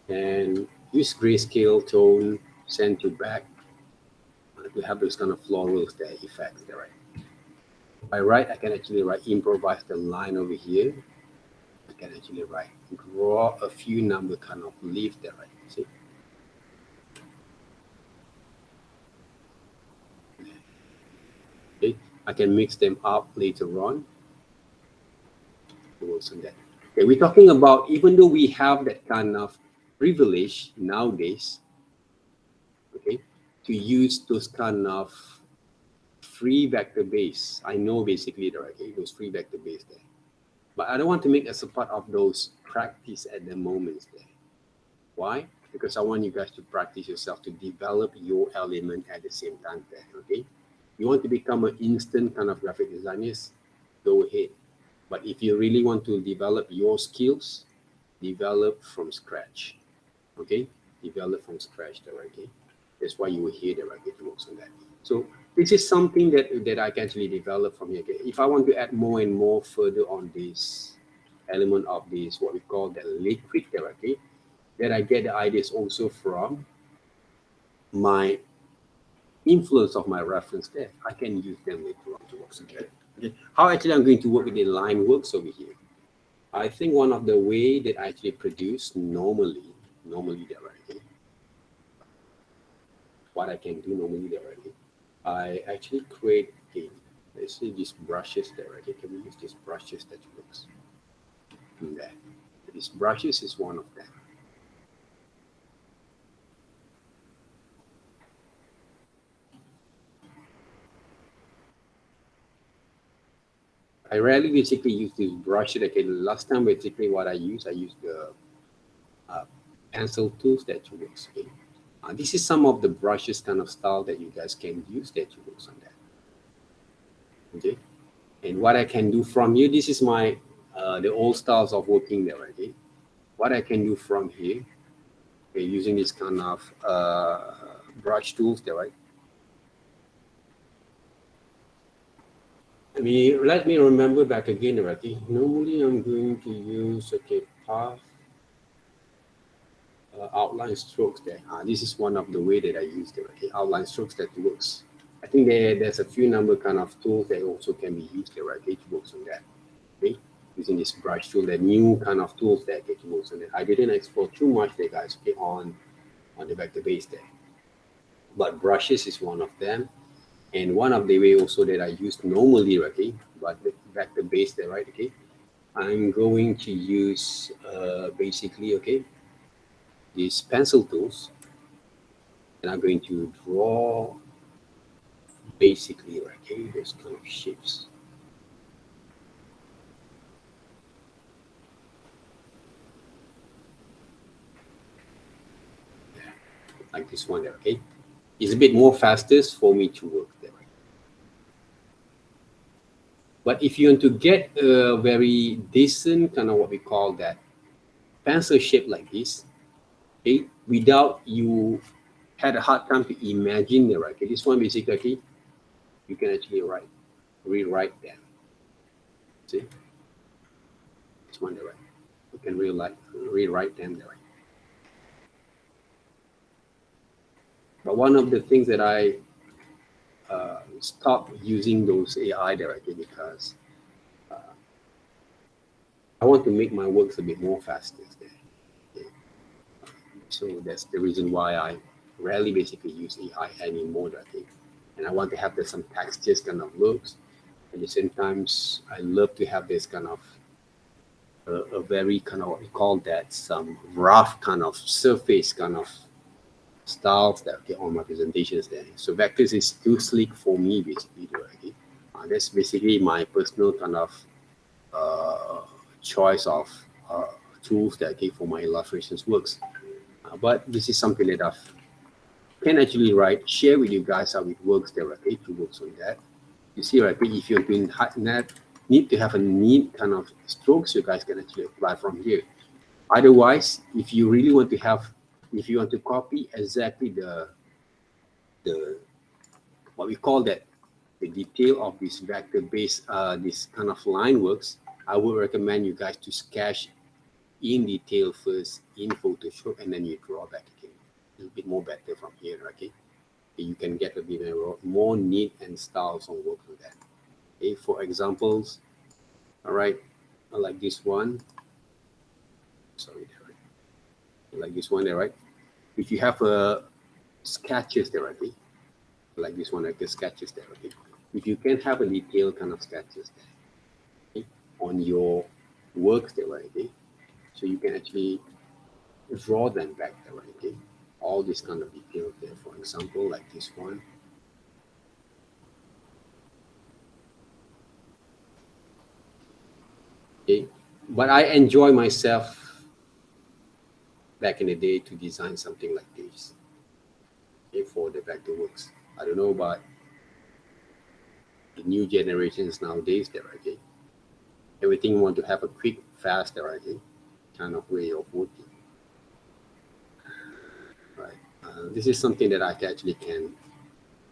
and use grayscale tone, send to back to have those kind of florals there, effects there, right? By right, I can actually improvise the line over here. I can actually draw a few number kind of leaf there, right? See? Okay, I can mix them up later on. That. Okay, we're talking about, even though we have that kind of privilege nowadays, okay, to use those kind of free vector base. I know basically there, okay, those free vector base there. But I don't want to make as a part of those practice at the moment there. Why? Because I want you guys to practice yourself to develop your element at the same time there, okay? You want to become an instant kind of graphic designer, go ahead. But if you really want to develop your skills, develop from scratch, okay? Develop from scratch there, okay? That's why you will hear the right works on that. So this is something that I can actually develop from here. Okay? If I want to add more and more further on this element of this, what we call the liquid therapy, that I get the ideas also from my influence of my reference there. I can use them later on to work together. Okay? How actually I'm going to work with the line works over here? I think one of the way that I actually produce normally there, okay? What I can do normally there, okay? I actually create a, let's say these brushes there, okay? Can we use these brushes that works? There. These brushes is one of them. I rarely basically use this brush. Okay, last time basically what I used the pencil tools that you works. Okay, this is some of the brushes kind of style that you guys can use that you works on that. Okay, and what I can do from here, this is my the old styles of working there. Okay, what I can do from here, okay, using this kind of brush tools there, right? Let me remember back again, okay? Normally I'm going to use, okay, path, outline strokes there. This is one of the way that I use them, okay? Outline strokes that works. I think there's a few number kind of tools that also can be used there, right? It works on that, okay? Using this brush tool, the new kind of tools that it works on that. I didn't explore too much there, guys, okay, on the vector base there. But brushes is one of them. And one of the way also that I use normally, okay, but the vector base there, right, okay, I'm going to use basically, okay, these pencil tools, and I'm going to draw basically, okay, those kind of shapes. Like this one there, okay. It's a bit more faster for me to work there. But if you want to get a very decent kind of what we call that pencil shape like this, okay, without you had a hard time to imagine the right. Okay, this one basically you can actually rewrite them. See, this one there, right? You can rewrite them there. Right? But one of the things that I stopped using those AI directly because I want to make my works a bit more faster. Okay? So that's the reason why I rarely basically use AI anymore. Okay? And I want to have some textures kind of looks. At the same time, I love to have this kind of a very kind of what we call that, some rough kind of surface kind of styles that get on my presentations there. So vectors is too sleek for me basically. Okay? That's basically my personal kind of choice of tools that for my illustrations works. But this is something that I can actually share with you guys how it works there, to works on that. You see, if you're doing need to have a neat kind of strokes, you guys can actually apply from here. Otherwise, if you really want to if you want to copy exactly the what we call that, the detail of this vector base, this kind of line works, I would recommend you guys to sketch in detail first in Photoshop, and then you draw back again. A little bit more better from here, okay? You can get a bit more neat and styles on work with that. Okay, for examples, all right, I like this one. Sorry, I like this one there, right? If you have sketches there, okay, like this one, like the sketches there, okay. If you can have a detailed kind of sketches there, okay, on your works there, right, okay, so you can actually draw them back there, right, okay, all this kind of detail there. For example, like this one. Okay, but I enjoy myself back in the day to design something like this, okay, for the vector works. I don't know about the new generations nowadays there, okay. Everything want to have a quick, fast, okay, kind of way of working. Right. This is something that I actually can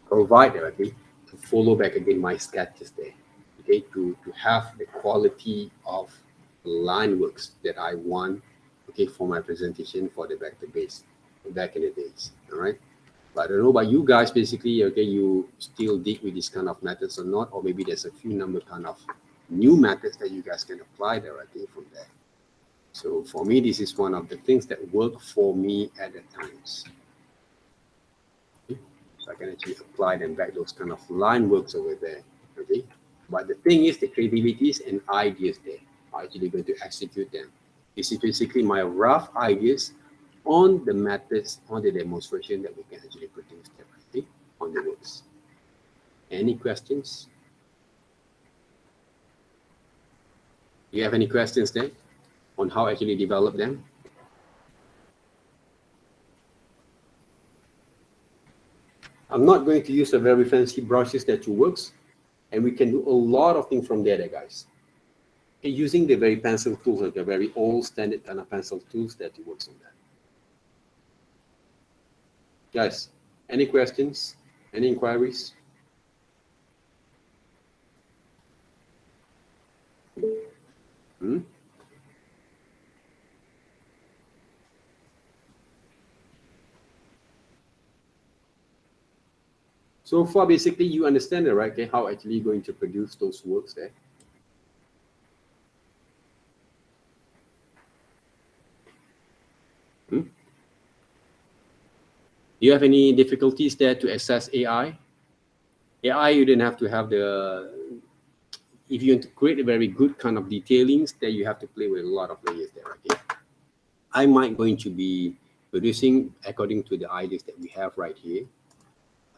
provide, okay, to follow back again my sketches there, okay, to have the quality of line works that I want, okay, for my presentation for the vector base back in the days. All right. But I don't know about you guys, basically, okay, you still dig with this kind of methods or not, or maybe there's a few number kind of new methods that you guys can apply directly from there. So for me, this is one of the things that work for me at the times. Okay? So I can actually apply them back, those kind of line works over there. Okay. But the thing is, the creativities and ideas there are actually going to execute them. This is basically my rough ideas on the methods, on the demonstration that we can actually produce directly on the works. Any questions? Do you have any questions there on how actually develop them? I'm not going to use a very fancy brushes that works, and we can do a lot of things from there, guys. Okay, using the very pencil tools, like the very old standard kind of pencil tools that works on that. Guys, any questions? Any inquiries? So far, basically, you understand it, right? Okay, how actually going to produce those works there. Do you have any difficulties there to access AI? AI, you didn't have to have if you want to create a very good kind of detailings, then you have to play with a lot of layers there, okay? I might going to be producing according to the ideas that we have right here.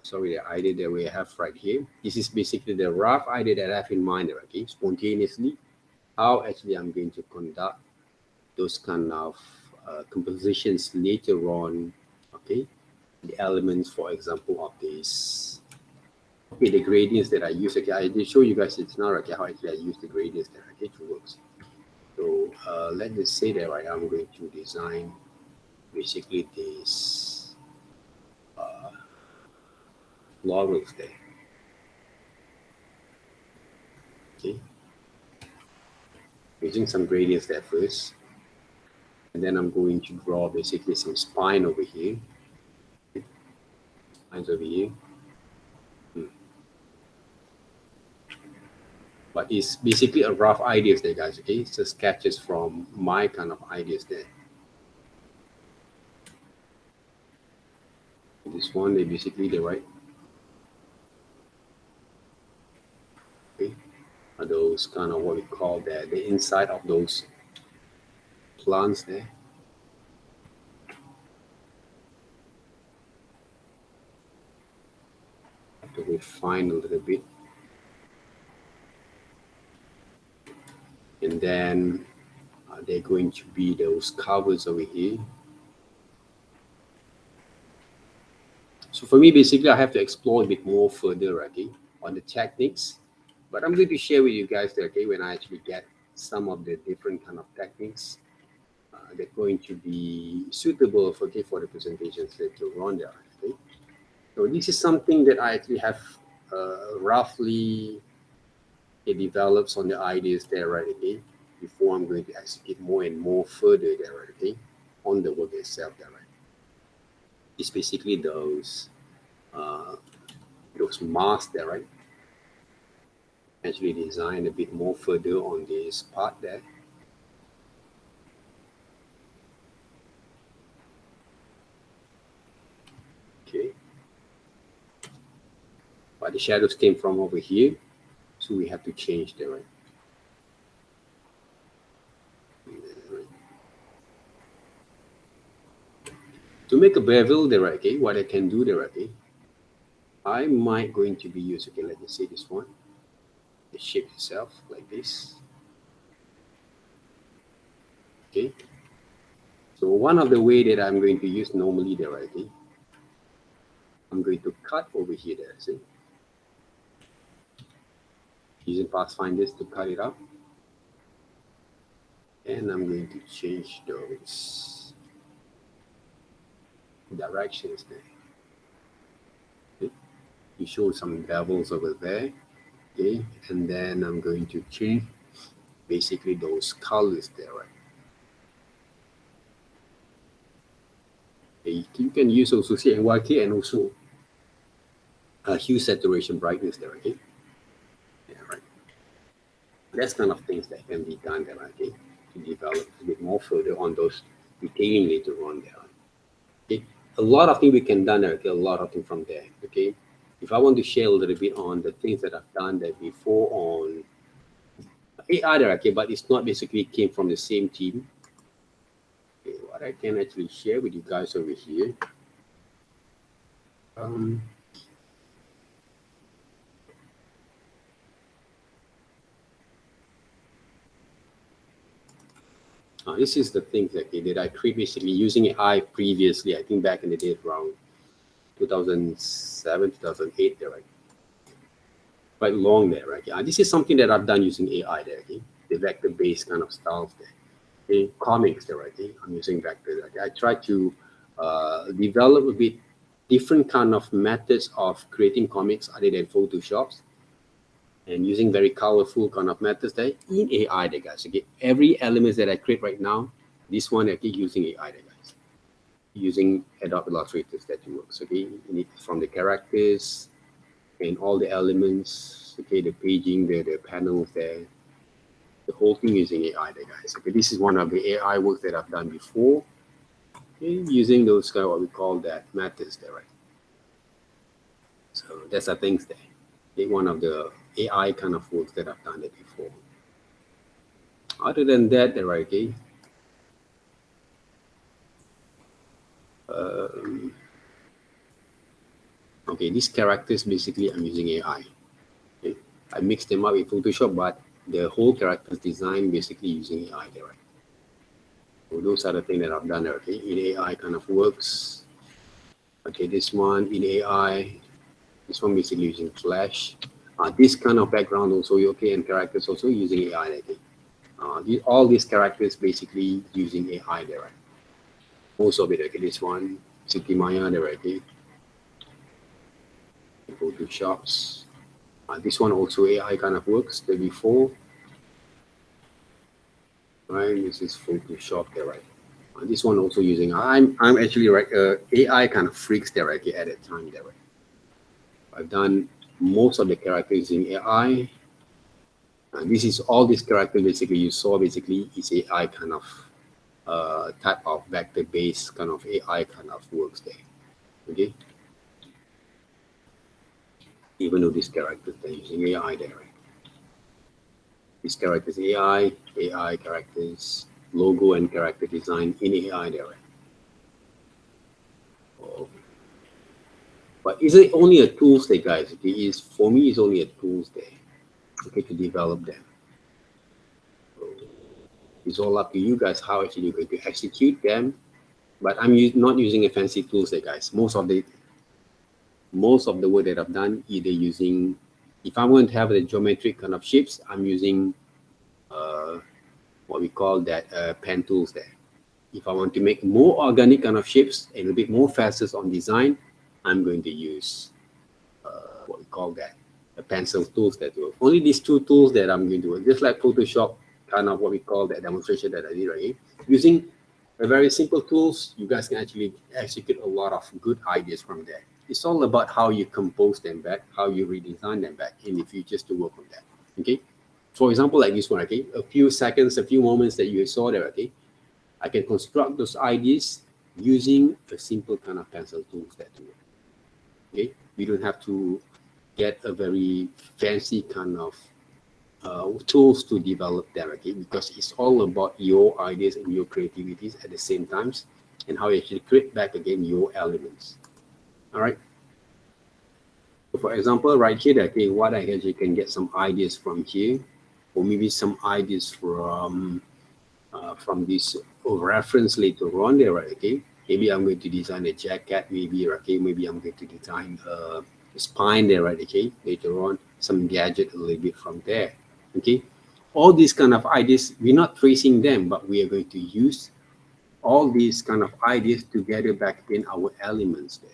Sorry, the idea that we have right here. This is basically the rough idea that I have in mind, okay? Spontaneously, how actually I'm going to conduct those kind of compositions later on, okay? The elements, for example, of this, okay, the gradients that I use, okay, I did show you guys it's now, okay, how actually I use the gradients that okay, to works. So let's just say that I'm going to design basically this florals there. Okay, using some gradients there first, and then I'm going to draw basically some spine over here. Spines over here. But it's basically a rough ideas there, guys. Okay, it's just sketches from my kind of ideas there. This one, they basically the right. Okay, are those kind of what we call the inside of those plants there. Have to refine a little bit. And then they're going to be those covers over here. So for me, basically, I have to explore a bit more further, okay, on the techniques. But I'm going to share with you guys, okay, when I actually get some of the different kind of techniques that are going to be suitable for, okay, for the presentations later on there, okay. So this is something that I actually have roughly it develops on the ideas there, right, okay, before I'm going to execute more and more further there, right, okay, on the work itself there, right. It's basically those masks there, right? Actually design a bit more further on this part there. Okay. But the shadows came from over here, so we have to change there, right? To make a bevel there, okay, what I can do there, okay, I might going to be using, okay, let me say this one, the shape itself like this. Okay. So one of the way that I'm going to use normally there, okay, I'm going to cut over here there, see? Using pathfinders to cut it up. And I'm going to change those directions there. Okay. You show some bevels over there. Okay, and then I'm going to change basically those colors there, right? Okay, you can use also CMYK and also hue saturation brightness there, okay? Yeah, right. That's kind of things that can be done there, okay? To develop a bit more further on those detailing later on there. Okay, a lot of things we can done there, okay? A lot of things from there, okay? If I want to share a little bit on the things that I've done there before on AI there, okay, but it's not basically came from the same team. Okay, what I can actually share with you guys over here. This is the thing that I create basically using AI previously. I think back in the day around 2007, 2008 there, right? Quite long there, right? Yeah, this is something that I've done using AI there, okay? The vector-based kind of styles there. Okay? Comics there, right? Okay? I'm using vector. Okay? I try to develop a bit different kind of methods of creating comics other than Photoshops, and using very colorful kind of methods there in AI there, guys. Okay, every element that I create right now, this one I keep using AI there, guys. Using Adobe Illustrator that works. Okay, you need from the characters and all the elements. Okay, the paging, the panels there, the whole thing using AI there, guys. Okay, this is one of the AI work that I've done before. Okay, using those kind of what we call that methods there, right? So that's the things there. Okay, one of the AI kind of works that I've done it before. Other than that, there, okay. Okay, these characters basically I'm using AI. Okay, I mix them up in Photoshop, but the whole characters design basically using AI there, right? So those are the things that I've done there. Okay, in AI kind of works. Okay, this one in AI, this one basically using Flash. This kind of background also okay, and characters also using AI. Okay. All these characters basically using AI there, right? Most of it, okay, this one, City Maya there, okay. Photoshops. This one also AI kind of works there before. Right, this is Photoshop there, right? This one also using, I'm actually right, AI kind of freaks there, right, at that time there, right? I've done most of the characters using AI. And this is all these characters basically you saw basically is AI kind of type of vector-based kind of AI kind of works there. Okay. Even though these characters they're using AI there, right? These characters AI characters, logo and character design in AI there, right? Oh. But is it only a tools there, guys? Okay, is for me it's only a tools there, okay, to develop them. It's all up to you guys how actually you're going to execute them. But I'm not using a fancy tools there, guys. Most of the work that I've done, either using, if I'm going to have the geometric kind of shapes, I'm using what we call that pen tools there. If I want to make more organic kind of shapes, a little bit more facets on design, I'm going to use what we call that the pencil tools that work. Only these two tools that I'm going to work, just like Photoshop, kind of what we call that demonstration that I did, right? Using a very simple tools, you guys can actually execute a lot of good ideas from there. It's all about how you compose them back, how you redesign them back in the future to work on that. Okay. For example, like this one, okay, a few seconds, a few moments that you saw there, okay, I can construct those ideas using a simple kind of pencil tools that do it. Okay, we don't have to get a very fancy kind of tools to develop that, okay, because it's all about your ideas and your creativities at the same times, and how you actually create back again your elements. All right. So for example, right here, okay, what I actually can get some ideas from here, or maybe some ideas from this reference later on there, right? Okay, maybe I'm going to design a jacket, maybe, okay, maybe I'm going to design a spine there, right? Okay, later on, some gadget a little bit from there. Okay, all these kind of ideas, we're not tracing them, but we are going to use all these kind of ideas together back in our elements there.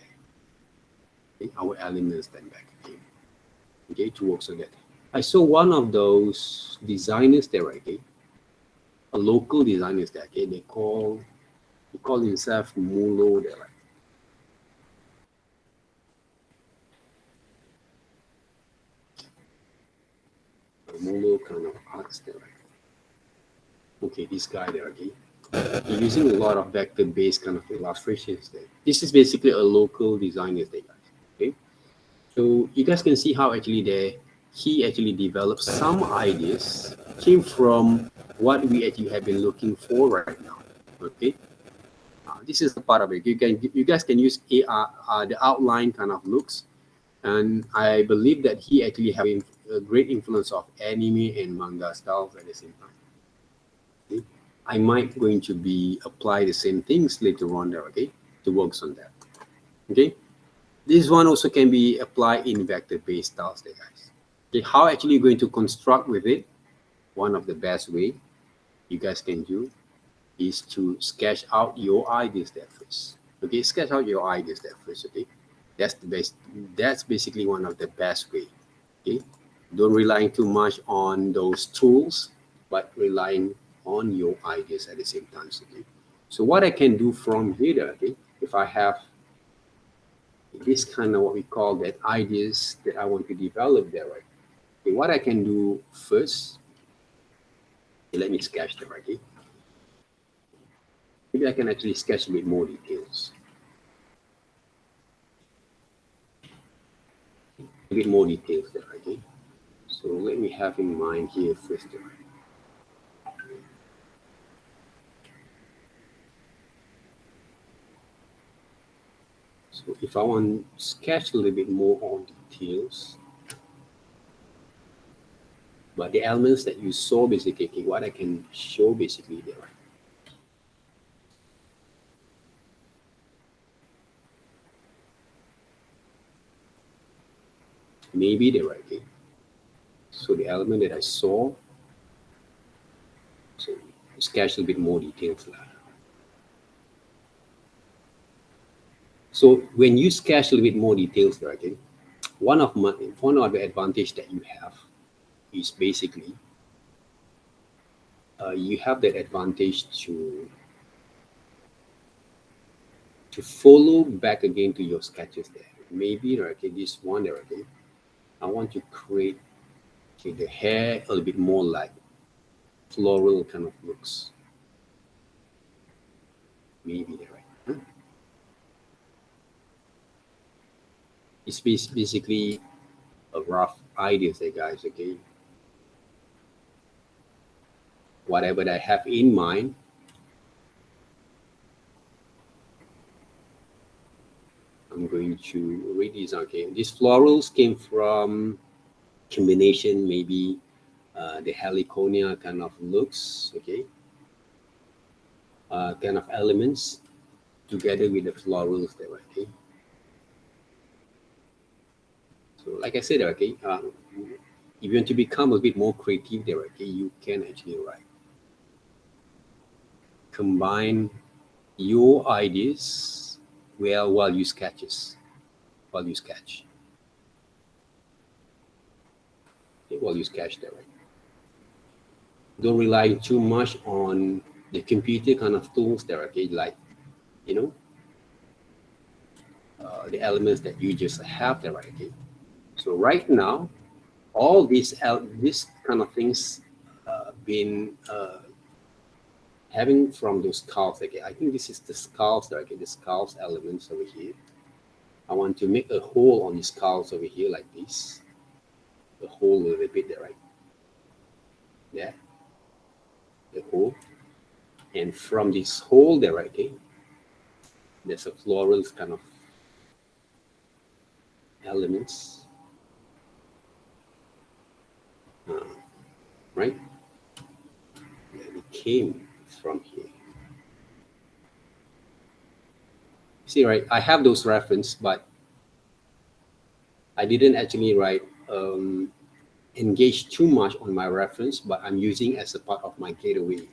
Okay, our elements then back again. Okay, to work on that. I saw one of those designers there, right? Okay, a local designer there, okay, they call himself Mulo there, right? Mulo kind of arts there, right? Okay, this guy there, okay, he's using a lot of vector-based kind of illustrations there. This is basically a local designer there, guys. Okay, so you guys can see how actually there he actually developed some ideas came from what we actually have been looking for right now. Okay, this is the part of it. You guys can use the outline kind of looks, and I believe that he actually having a great influence of anime and manga styles at the same time. Okay? I might going to be apply the same things later on there, okay, to works on that. Okay, this one also can be applied in vector-based styles there, guys. Okay, how actually you're going to construct with it? One of the best way you guys can do is to sketch out your ideas there first. Okay, sketch out your ideas there first. Okay, that's the best. That's basically one of the best way. Okay, don't relying too much on those tools, but relying on your ideas at the same time. Okay, so what I can do from here, okay, if I have this kind of what we call that ideas that I want to develop there, right? Okay, what I can do first, okay, let me sketch them, okay? Maybe I can actually sketch a bit more details. A bit more details there, okay? So let me have in mind here first. So if I want to sketch a little bit more on details, but the elements that you saw basically, okay, what I can show basically there. Maybe they're right, okay? So the element that I saw, so sketch a little bit more details now. So when you sketch a little bit more details there, okay, one of the advantage that you have is basically you have that advantage to follow back again to your sketches there. Maybe, okay, this one there, okay, I want to create, okay, the hair a little bit more like floral kind of looks. Maybe there, right? Huh? It's basically a rough idea there, guys, okay? Whatever that I have in mind, I'm going to redesign. Okay, these florals came from combination, maybe the heliconia kind of looks. Okay, kind of elements together with the florals there, okay? So like I said, okay, if you want to become a bit more creative there, okay, you can actually combine your ideas while you sketch. Okay, while you sketch there, right? Don't rely too much on the computer kind of tools there, okay, like, you know, the elements that you just have there, right? Okay. So right now, all these kind of things been having from those skulls. Okay, I think this is the skulls there. Okay, the skulls elements over here. I want to make a hole on the skulls over here like this. The hole a little bit there, right? Yeah, the hole. And from this hole there, right? Okay, there's a floral kind of elements. Right? And it came from here. See, right? I have those reference, but I didn't actually engage too much on my reference, but I'm using as a part of my gateway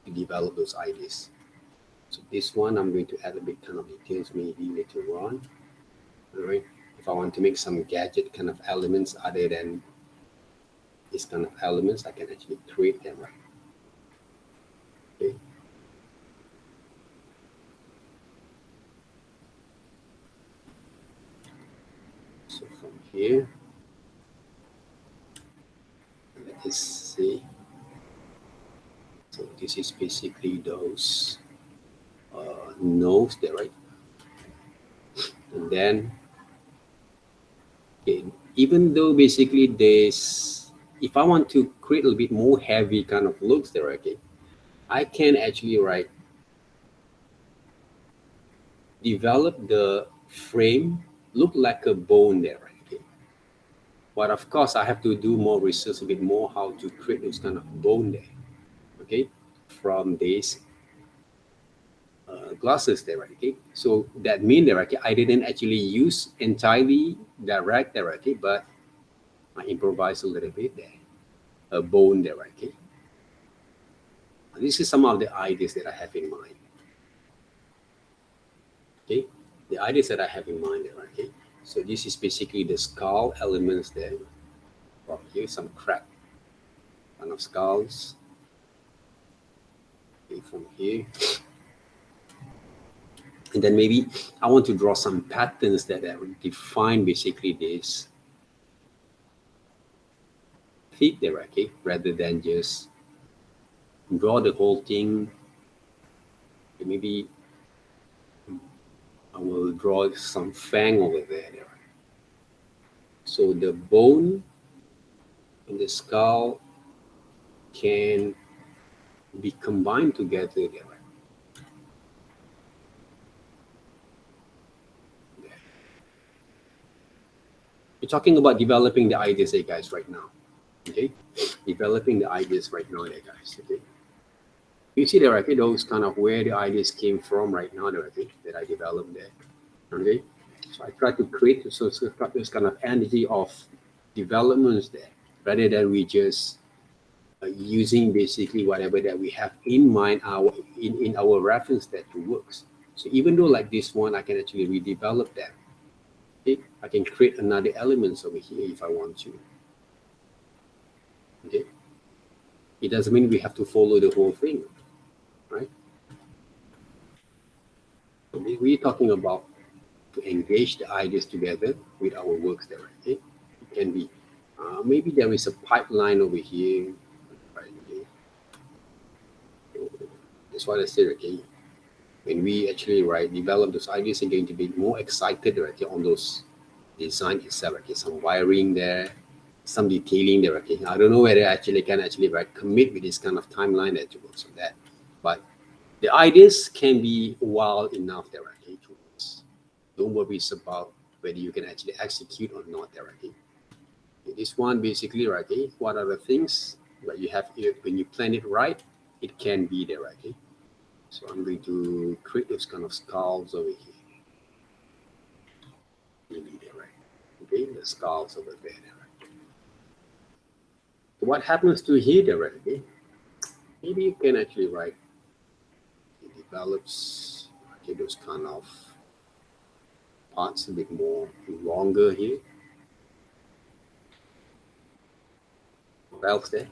to develop those ideas. So this one, I'm going to add a bit kind of details maybe later on. All right. If I want to make some gadget kind of elements other than this kind of elements, I can actually create them, right? Okay. So from here, let's see. So this is basically those nodes there, right? And then, okay, even though basically this, if I want to create a little bit more heavy kind of looks there, okay, I can actually develop the frame look like a bone there, right? Okay. But of course, I have to do more research a bit more how to create those kind of bone there, okay, from these glasses there, right? Okay. So that means there, okay, I didn't actually use entirely direct there, okay, but I improvise a little bit there, a bone there, right? Okay. This is some of the ideas that I have in mind. Okay, the ideas that I have in mind there, okay. So this is basically the skull elements there. From here, some crack kind of skulls. Okay, from here. And then maybe I want to draw some patterns that define basically this feet there, okay, rather than just draw the whole thing. Maybe I will draw some fang over there. So the bone and the skull can be combined together there. We're talking about developing the ideas, hey guys, right now. Okay, developing the ideas right now, hey guys. Okay, you see there, okay, those kind of where the ideas came from right now, there, okay, that I developed there. Okay, so I try to create this kind of energy of developments there, rather than we just using basically whatever that we have in mind in our reference that works. So even though like this one, I can actually redevelop that. Okay, I can create another elements over here if I want to. Okay, it doesn't mean we have to follow the whole thing, right? So we're talking about to engage the ideas together with our works there. Okay, it can be maybe there is a pipeline over here. Right, okay. That's what I said. Okay, when we actually develop those ideas, are going to be more excited right, on those design itself. Okay, some wiring there, some detailing there. Okay, I don't know whether I actually can commit with this kind of timeline that works on that, but the ideas can be wild enough there. Okay, don't worry about whether you can actually execute or not there. Okay, this one basically okay, what are the things that you have here when you plan it right? It can be there. Okay. So I'm going to create those kind of skulls over here. Maybe there, right? Okay, the skulls over there. Right? So what happens to here, there, right? Okay, maybe you can actually write. It develops okay, those kind of parts a bit more longer here. What else there?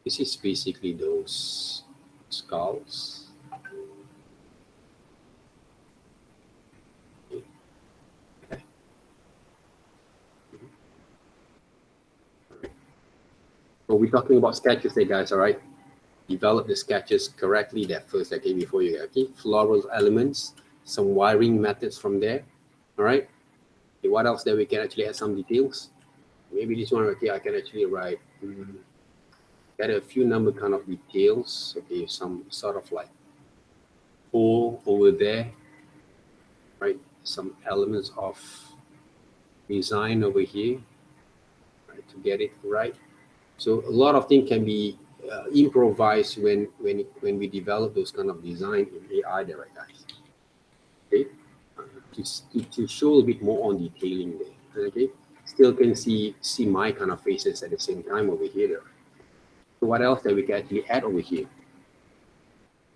This is basically those skulls. Okay. So we're talking about sketches there, guys, all right? Develop the sketches correctly that first, okay, before you, okay? Floral elements, some wiring methods from there, all right? Okay, what else there we can actually add some details? Maybe this one, okay, I can actually write, add a few number kind of details, okay, some sort of like hole over there, right? Some elements of design over here, right, to get it right. So a lot of things can be improvised when we develop those kind of design in AI there, right, guys? Okay, to show a bit more on detailing there. Okay, still can see my kind of faces at the same time over here. There. So what else that we can actually add over here?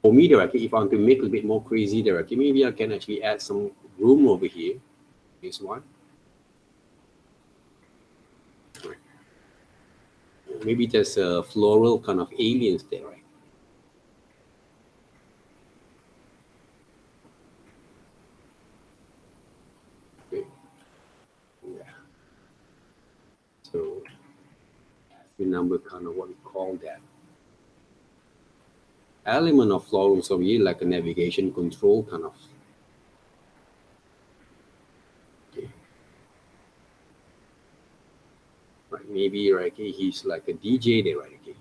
For me, there, okay, if I want to make a bit more crazy there, okay, maybe I can actually add some room over here. This one. Maybe there's a floral kind of aliens there, right? Okay. Yeah. So remember kind of what we call that element of florals over here, like a navigation control kind of. Okay. Right, maybe right, okay, he's like a DJ there, right? Okay.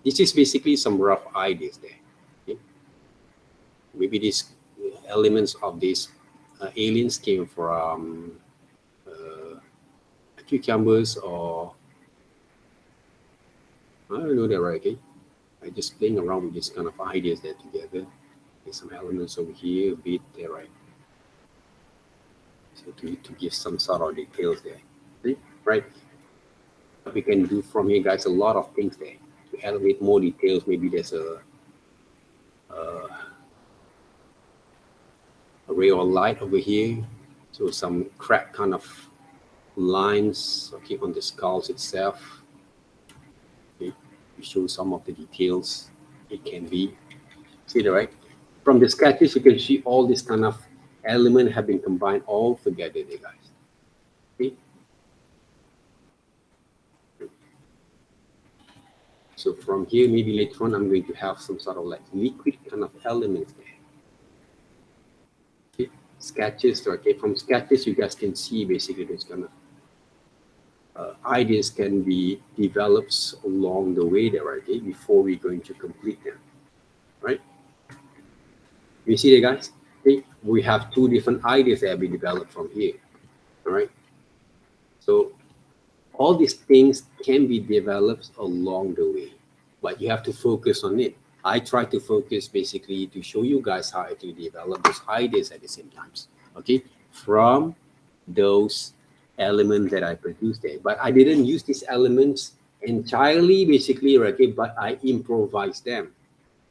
This is basically some rough ideas there. Okay. Maybe these elements of these aliens came from cucumbers, or I don't know that, right? Okay. I just playing around with this kind of ideas there together. There's some elements over here, a bit there, right? So to give some sort of details there. See? Right? What we can do from here, guys, a lot of things there. To add a bit more details, maybe there's a ray of light over here. So some crack kind of lines, okay, on the skulls itself. Okay, to show some of the details it can be. See that, right? From the sketches, you can see all this kind of element have been combined all together there, guys. Okay? So from here, maybe later on, I'm going to have some sort of like liquid kind of elements there. Okay? Sketches, okay? From sketches, you guys can see basically this kind of ideas can be developed along the way there, right? Okay? Before we're going to complete them, right? You see there, guys? Okay? We have two different ideas that have been developed from here, all right? So all these things can be developed along the way, but you have to focus on it. I try to focus basically to show you guys how to develop those ideas at the same times, okay? From those elements that I produced there. But I didn't use these elements entirely, basically, okay? But I improvised them.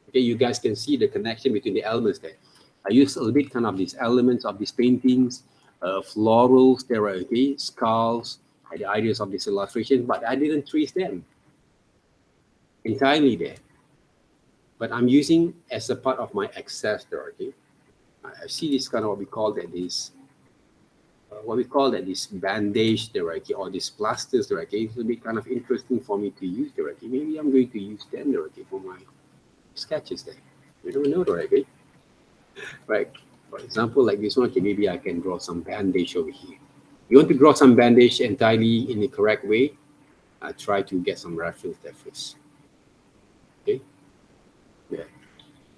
Okay, you guys can see the connection between the elements there. I used a little bit kind of these elements of these paintings, florals, there are, okay, skulls, the ideas of this illustration, but I didn't trace them entirely there. But I'm using as a part of my access there, okay? I see this kind of what we call that this bandage there, okay, or these plasters there, okay? It will be kind of interesting for me to use there, okay? Maybe I'm going to use them there, okay, for my sketches there. You don't know there, okay? Right. For example, like this one, okay, maybe I can draw some bandage over here. You want to draw some bandage entirely in the correct way, try to get some reference there first. Okay. Yeah.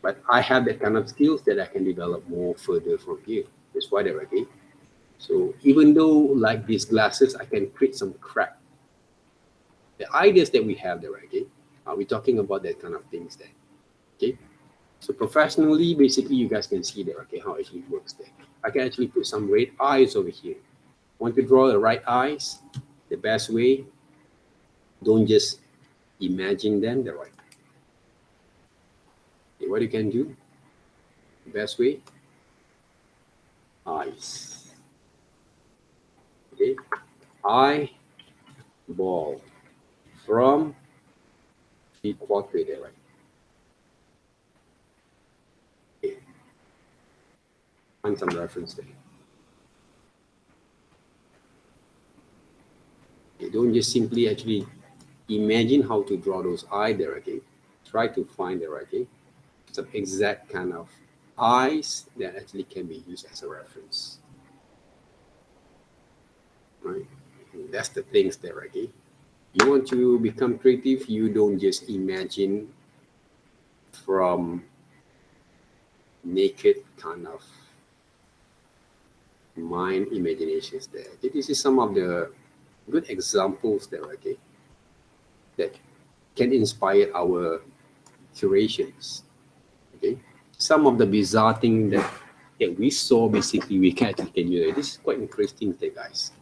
But I have that kind of skills that I can develop more further from here. That's why they're okay. So even though like these glasses, I can create some crack. The ideas that we have there, okay? Are we talking about that kind of things there? Okay. So professionally, basically, you guys can see there, okay, how it actually works there. I can actually put some red eyes over here. Want to draw the right eyes? The best way, don't just imagine them, the right. Okay, what you can do? The best way, eyes. Okay, eyeball from 3/4 there, right? Okay, find some reference there. Okay, don't just simply actually imagine how to draw those eyes there, okay? Try to find there, okay? Some exact kind of eyes that actually can be used as a reference, right? And that's the things there, okay? You want to become creative, you don't just imagine from naked kind of mind imaginations there. Okay? This is some of the good examples there, okay, that can inspire our curations. Okay, some of the bizarre thing that we saw, basically we can use. This is quite interesting there, guys.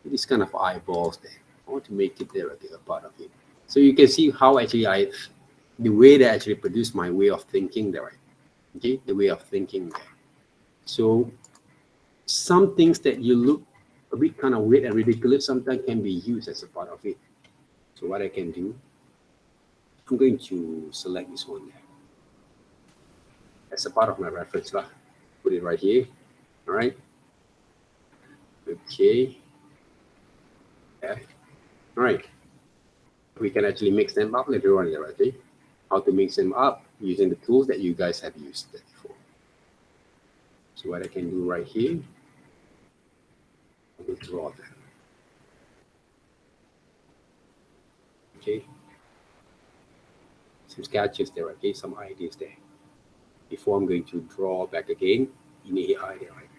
This kind of eyeballs there. I want to make it there, okay, a part of it. So you can see how actually the way that I actually produce my way of thinking there, right? Okay, the way of thinking there. So some things that you look a bit kind of weird and ridiculous sometimes can be used as a part of it. So what I can do, I'm going to select this one there as a part of my reference lah. Put it right here. All right. Okay. Yeah. All right. We can actually mix them up later on there, okay? How to mix them up using the tools that you guys have used before. So what I can do right here, I will draw them. Okay. Some sketches there, okay? Some ideas there. Before I'm going to draw back again in the eye there, right?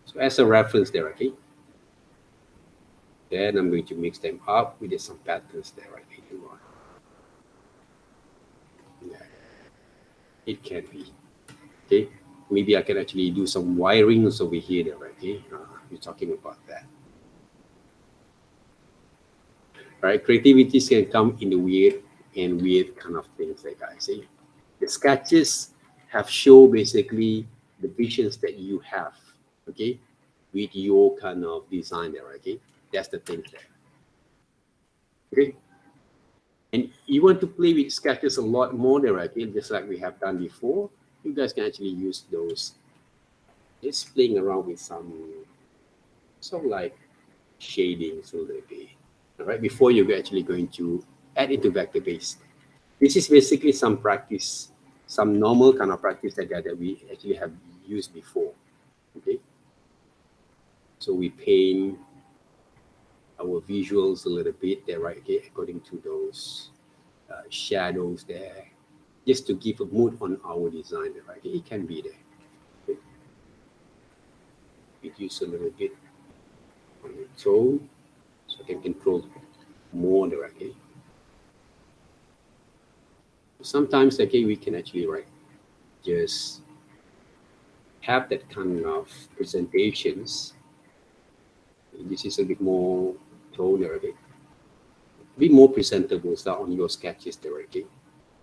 So as a reference there, okay? Then I'm going to mix them up with some patterns there, right? Later on. Yeah. It can be. Okay. Maybe I can actually do some wirings over here there, right? Okay. We're talking about that. Right? Creativity can come in the weird kind of things, like I say. The sketches have show basically the visions that you have, okay, with your kind of design there, okay? That's the thing there. Okay. And you want to play with sketches a lot more there, okay? Just like we have done before, you guys can actually use those. Just playing around with some like shadings a little bit. All right, before you're actually going to add it to vector base. This is basically some practice, some normal kind of practice that we actually have used before. Okay. So we paint our visuals a little bit there, right? Okay, according to those shadows there, just to give a mood on our design there, right? Okay? It can be there. Okay. Reduce a little bit on the tone, so I can control more there, okay? Sometimes, okay, we can actually, right, just have that kind of presentations. This is a bit more toner, okay? Be more presentable start on your sketches there, okay?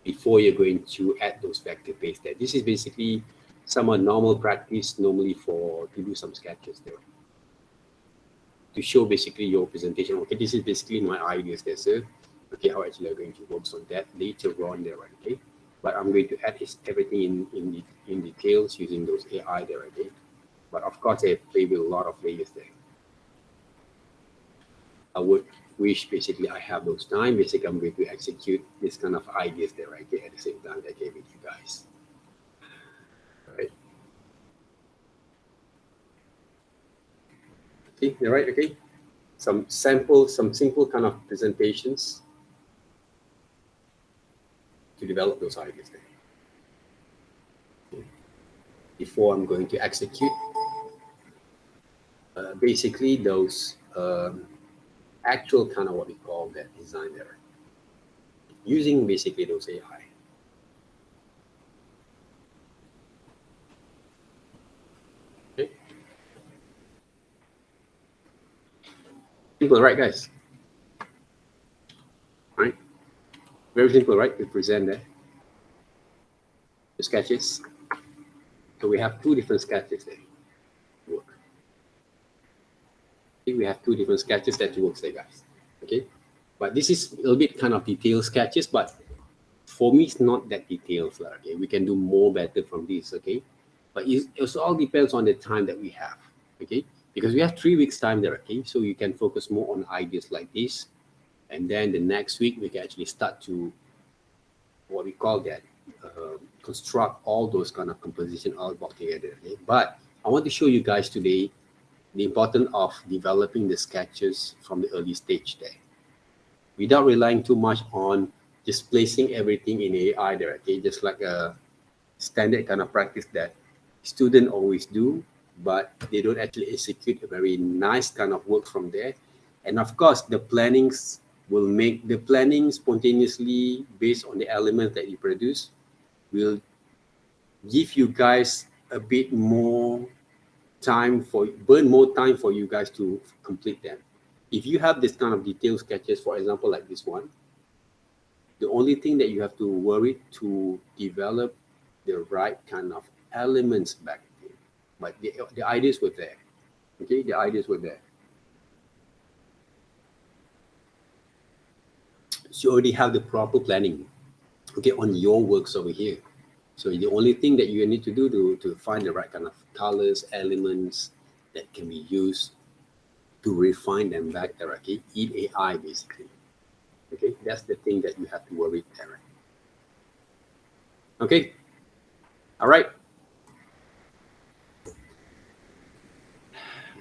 Before you're going to add those vector base there. This is basically somewhat normal practice normally to do some sketches there. To show basically your presentation. Okay, this is basically my ideas there, sir. Okay, how actually I'm going to work on that later on there, right? Okay? But I'm going to add everything in details using those AI there, okay? But of course, I play with a lot of layers there. I would wish basically I have those time. Basically, I'm going to execute this kind of ideas there, right? Okay, at the same time that I gave with you guys. All right. Okay, all right, okay. Some simple kind of presentations to develop those ideas there. Okay. Before I'm going to execute basically those actual kind of what we call that design there, using basically those AI. Okay. Simple, right, guys? Right? Very simple, right? We present there the sketches. So we have two different sketches there. Work. Okay, we have two different sketches that works there, guys. Okay, but this is a little bit kind of detailed sketches, but for me it's not that detailed. Okay, we can do more better from this. Okay, but it all depends on the time that we have. Okay, because we have 3 weeks time there. Okay, so you can focus more on ideas like this, and then the next week we can actually start to what we call that construct all those kind of composition all brought together. Okay, but I want to show you guys today the importance of developing the sketches from the early stage there, without relying too much on just placing everything in AI there. Okay, just like a standard kind of practice that students always do, but they don't actually execute a very nice kind of work from there. And of course, the plannings will make the planning spontaneously based on the elements that you produce will give you guys a bit more time for you guys to complete them. If you have this kind of detailed sketches, for example, like this one, the only thing that you have to worry to develop the right kind of elements back then. But the ideas were there. Okay, the ideas were there. So you already have the proper planning, okay, on your works over here. So the only thing that you need to do to find the right kind of colors, elements that can be used to refine them back there, okay? Eat AI basically. Okay, that's the thing that you have to worry there. Okay, all right.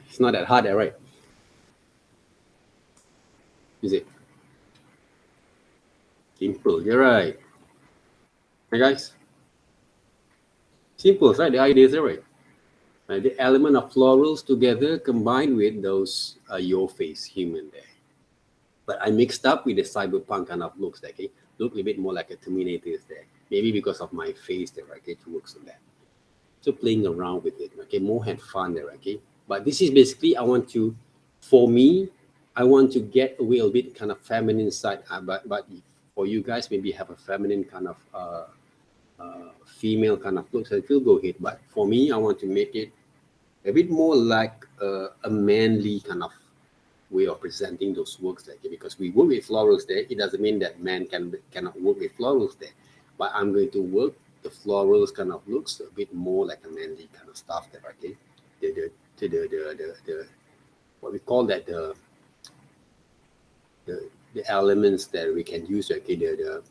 It's not that hard, right? Is it? Simple, you're right. Hey guys, simple, right? The idea is right. The element of florals together combined with those your face human there. But I mixed up with the cyberpunk kind of looks, okay? Look a little bit more like a Terminator there. Maybe because of my face there, okay, to work on that. So playing around with it, okay, more had fun there, okay? But this is basically, for me, I want to get away a bit kind of feminine side, but for you guys, maybe have a feminine kind of female kind of looks, it will go ahead. But for me, I want to make it a bit more like a manly kind of way of presenting those works there, okay? Because we work with florals there, it doesn't mean that men cannot work with florals there. But I'm going to work the florals kind of looks a bit more like a manly kind of stuff there, okay? The what we call that the elements that we can use, okay? The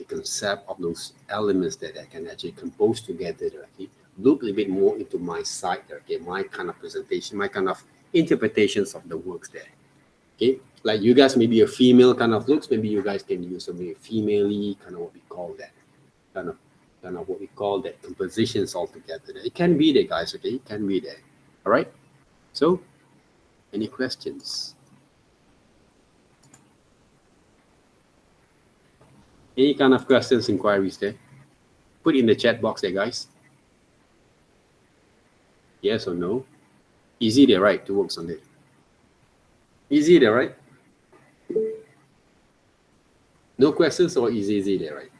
concept of those elements that I can actually compose together, okay? Look a little bit more into my side there, okay? My kind of presentation, my kind of interpretations of the works there. Okay, like you guys maybe a female kind of looks, maybe you guys can use a very female-y kind of what we call that, kind of what we call that compositions all together. It can be there, guys, okay? It can be there. All right. So, any questions? Any kind of questions, inquiries there? Put in the chat box there, guys. Yes or no? Easy there, right? To work on it. Easy there, right? No questions or easy there, right?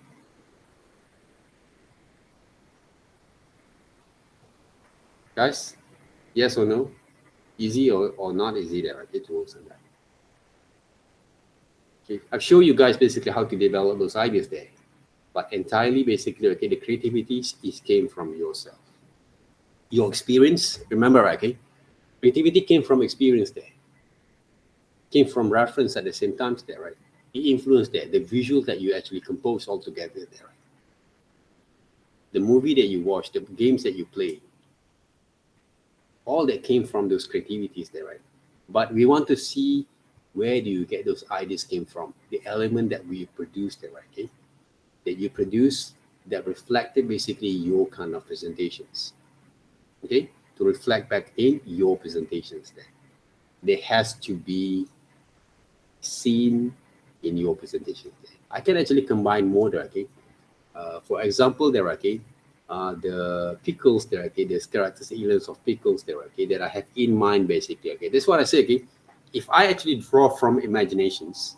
Guys, yes or no? Easy or not easy there, right? To work on that. Okay, I've shown you guys basically how to develop those ideas there. But entirely basically, okay, the creativity came from yourself. Your experience, remember, okay? Creativity came from experience there. Came from reference at the same time there, right? The influence there, the visuals that you actually compose all together there, right? The movie that you watch, the games that you play, all that came from those creativities there, right? But we want to see where do you get those ideas came from, the element that we produce there, right? Okay? That you produce that reflected basically your kind of presentations. Okay, to reflect back in your presentations there. They has to be seen in your presentation there. I can actually combine more there, okay? For example, there, okay, the pickles there, okay, there's characteristic elements of pickles there, okay, that I have in mind basically, okay. That's what I say, okay. If I actually draw from imaginations,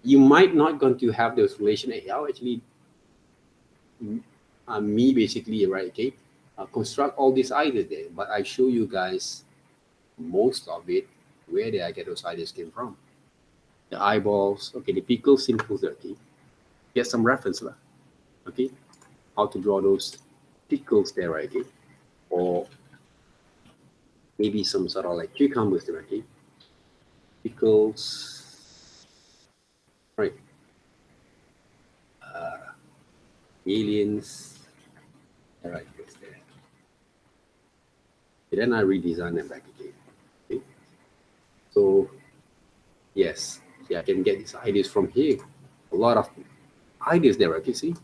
you might not going to have those relation. How actually me basically, right, okay, construct all these ideas there, but I show you guys most of it, where did I get those ideas came from. The eyeballs, okay, the pickle simples there, okay. Get some reference lah, okay, how to draw those pickles there, right, okay, or maybe some sort of like cucumbers there, okay, pickles, right, aliens, all right, it's there. And then I redesign them back again. Okay? So yes, yeah, I can get these ideas from here. A lot of ideas there, okay, see?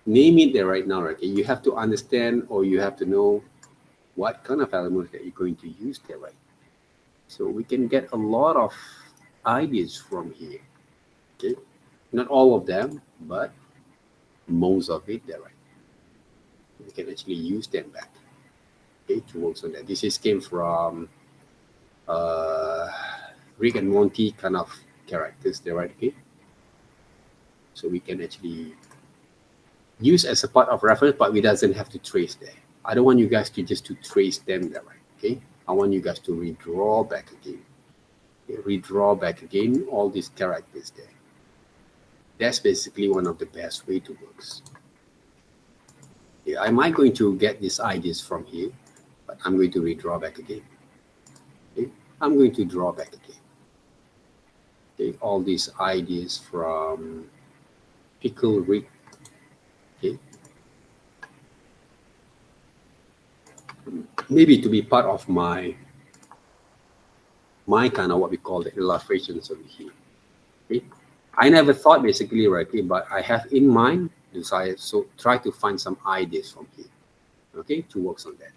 Name it there right now, okay? You have to understand, or you have to know what kind of elements that you're going to use there, right? So we can get a lot of ideas from here, okay? Not all of them, but most of it there, right? We can actually use them back, okay, to work on that. This is came from Rick and Morty kind of characters there, right? Okay, so we can actually use as a part of reference, but we doesn't have to trace there. I don't want you guys to just to trace them there, right? Okay, I want you guys to redraw back again. Okay? Redraw back again all these characters there. That's basically one of the best way to work. Yeah, I might going to get these ideas from here, but I'm going to redraw back again. Okay, I'm going to draw back again. Okay, all these ideas from Pickle Rick. Okay, maybe to be part of my kind of what we call the illustrations over here. Okay, I never thought basically, right? Okay, but I have in mind decided, so try to find some ideas from here. Okay, to work on that.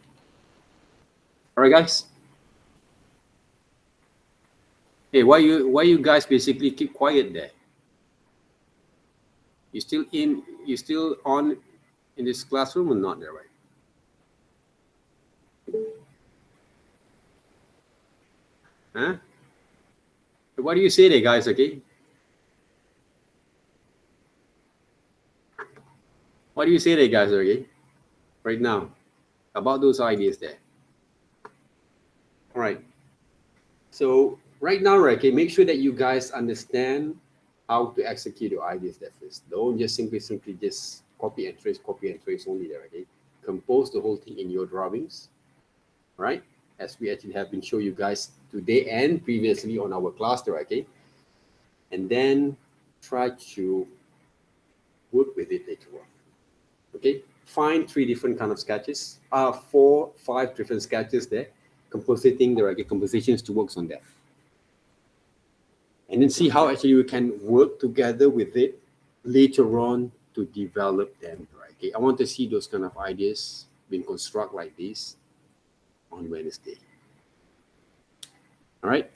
All right, guys. Hey, why you guys basically keep quiet there? You still on in this classroom or not there, right? Huh? What do you say there, guys? Okay. What do you say there, guys? Okay. Right now, about those ideas there. All right. So right now, right, okay, make sure that you guys understand how to execute your ideas there first. Don't just simply just copy and trace only there, okay? Compose the whole thing in your drawings, right? As we actually have been showing you guys today and previously on our class there, okay? And then try to work with it later on, okay? Find 3 different kind of sketches, 4, 5 different sketches there, compositing the okay, compositions to work on that. And then see how actually we can work together with it later on to develop them, right? Okay, I want to see those kind of ideas being constructed like this on Wednesday. All right.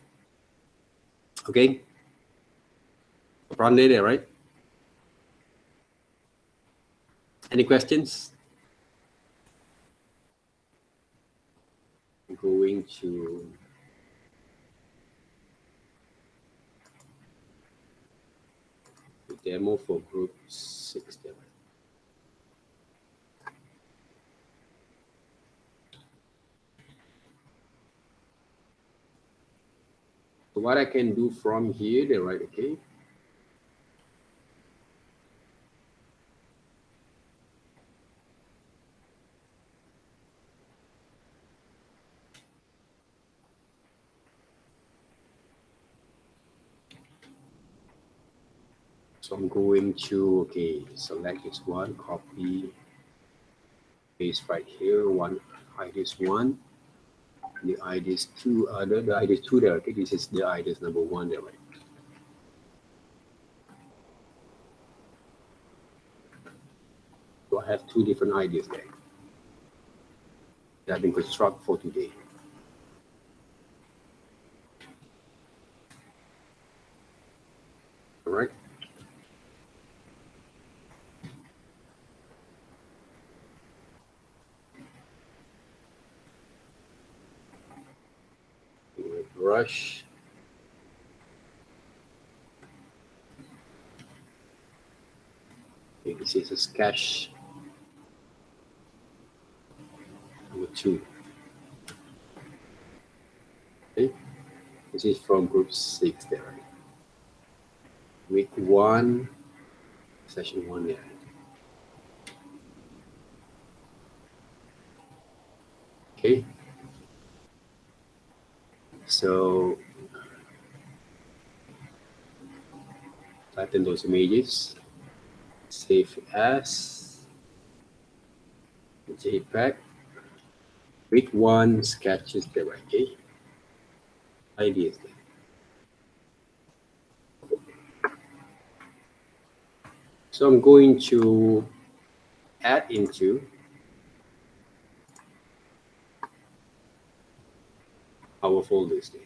Okay. Friday there, right? Any questions? I'm going to the demo for group 6 there. So what I can do from here, there, right? Okay. So I'm going to, okay, select this one, copy, paste right here, one ideas 1, the ideas 2, the ideas 2 there, okay, this is the ideas number 1 there, right? So I have 2 different ideas there. that have been constructed for today. All right. Brush. Okay, this is a sketch number 2. Okay, this is from group 6 there. Week 1, session 1 there. Okay, so tighten those images, save as JPEG. Week 1 sketches there. Okay, ideas there. So I'm going to add into our folders there.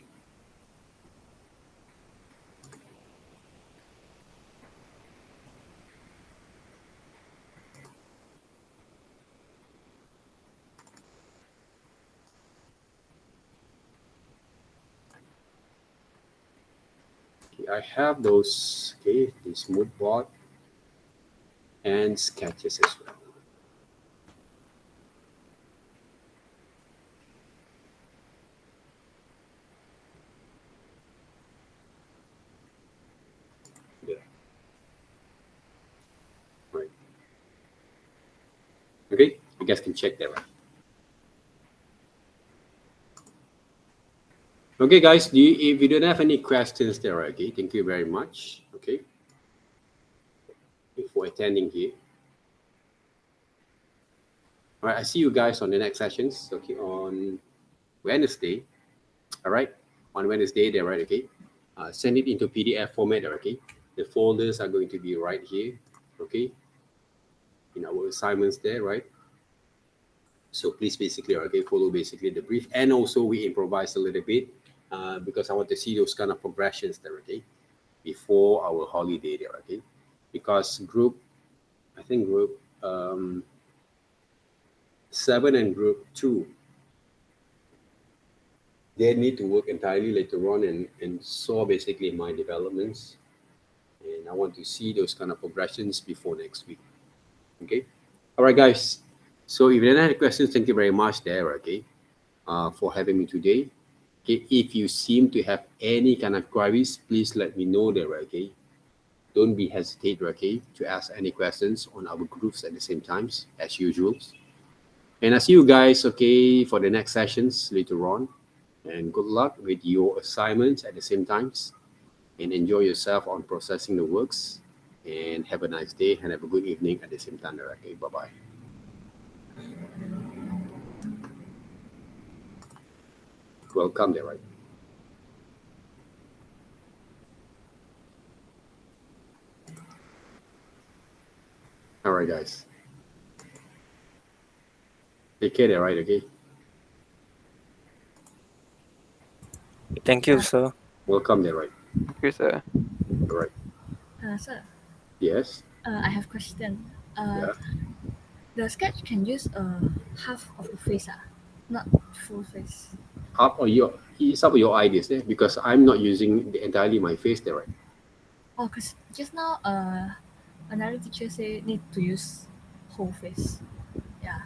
Okay, I have those, okay, this mood board and sketches as well. Yeah. Right. Okay, you guys can check that, right? Okay, guys, if you don't have any questions there, okay, thank you very much, okay, for attending here. All right, I see you guys on the next sessions, okay, on Wednesday, all right, on Wednesday there, right, okay. Send it into PDF format, okay. The folders are going to be right here, okay, in our assignments there, right. So please basically, okay, follow basically the brief, and also we improvise a little bit because I want to see those kind of progressions there, okay, before our holiday there, okay, because I think group 7 and group 2, they need to work entirely later on and saw basically my developments, and I want to see those kind of progressions before next week. Okay, all right, guys. So if you don't have any questions, thank you very much there, okay, for having me today. Okay, if you seem to have any kind of queries, please let me know there, okay. Don't be hesitate, okay, to ask any questions on our groups at the same times as usual. And I see you guys, okay, for the next sessions later on. And good luck with your assignments at the same times. And enjoy yourself on processing the works. And have a nice day and have a good evening at the same time. Okay, bye-bye. Welcome there, right? All right, guys. Take care there, right? Okay. Thank you, sir. Welcome there, right? Thank you, sir. All right. Sir, Yes. I have question. Yeah. The sketch can use half of the face, not full face. It's up to your ideas there, because I'm not using entirely my face there, right? Oh, because just now another teacher say need to use whole face. Yeah.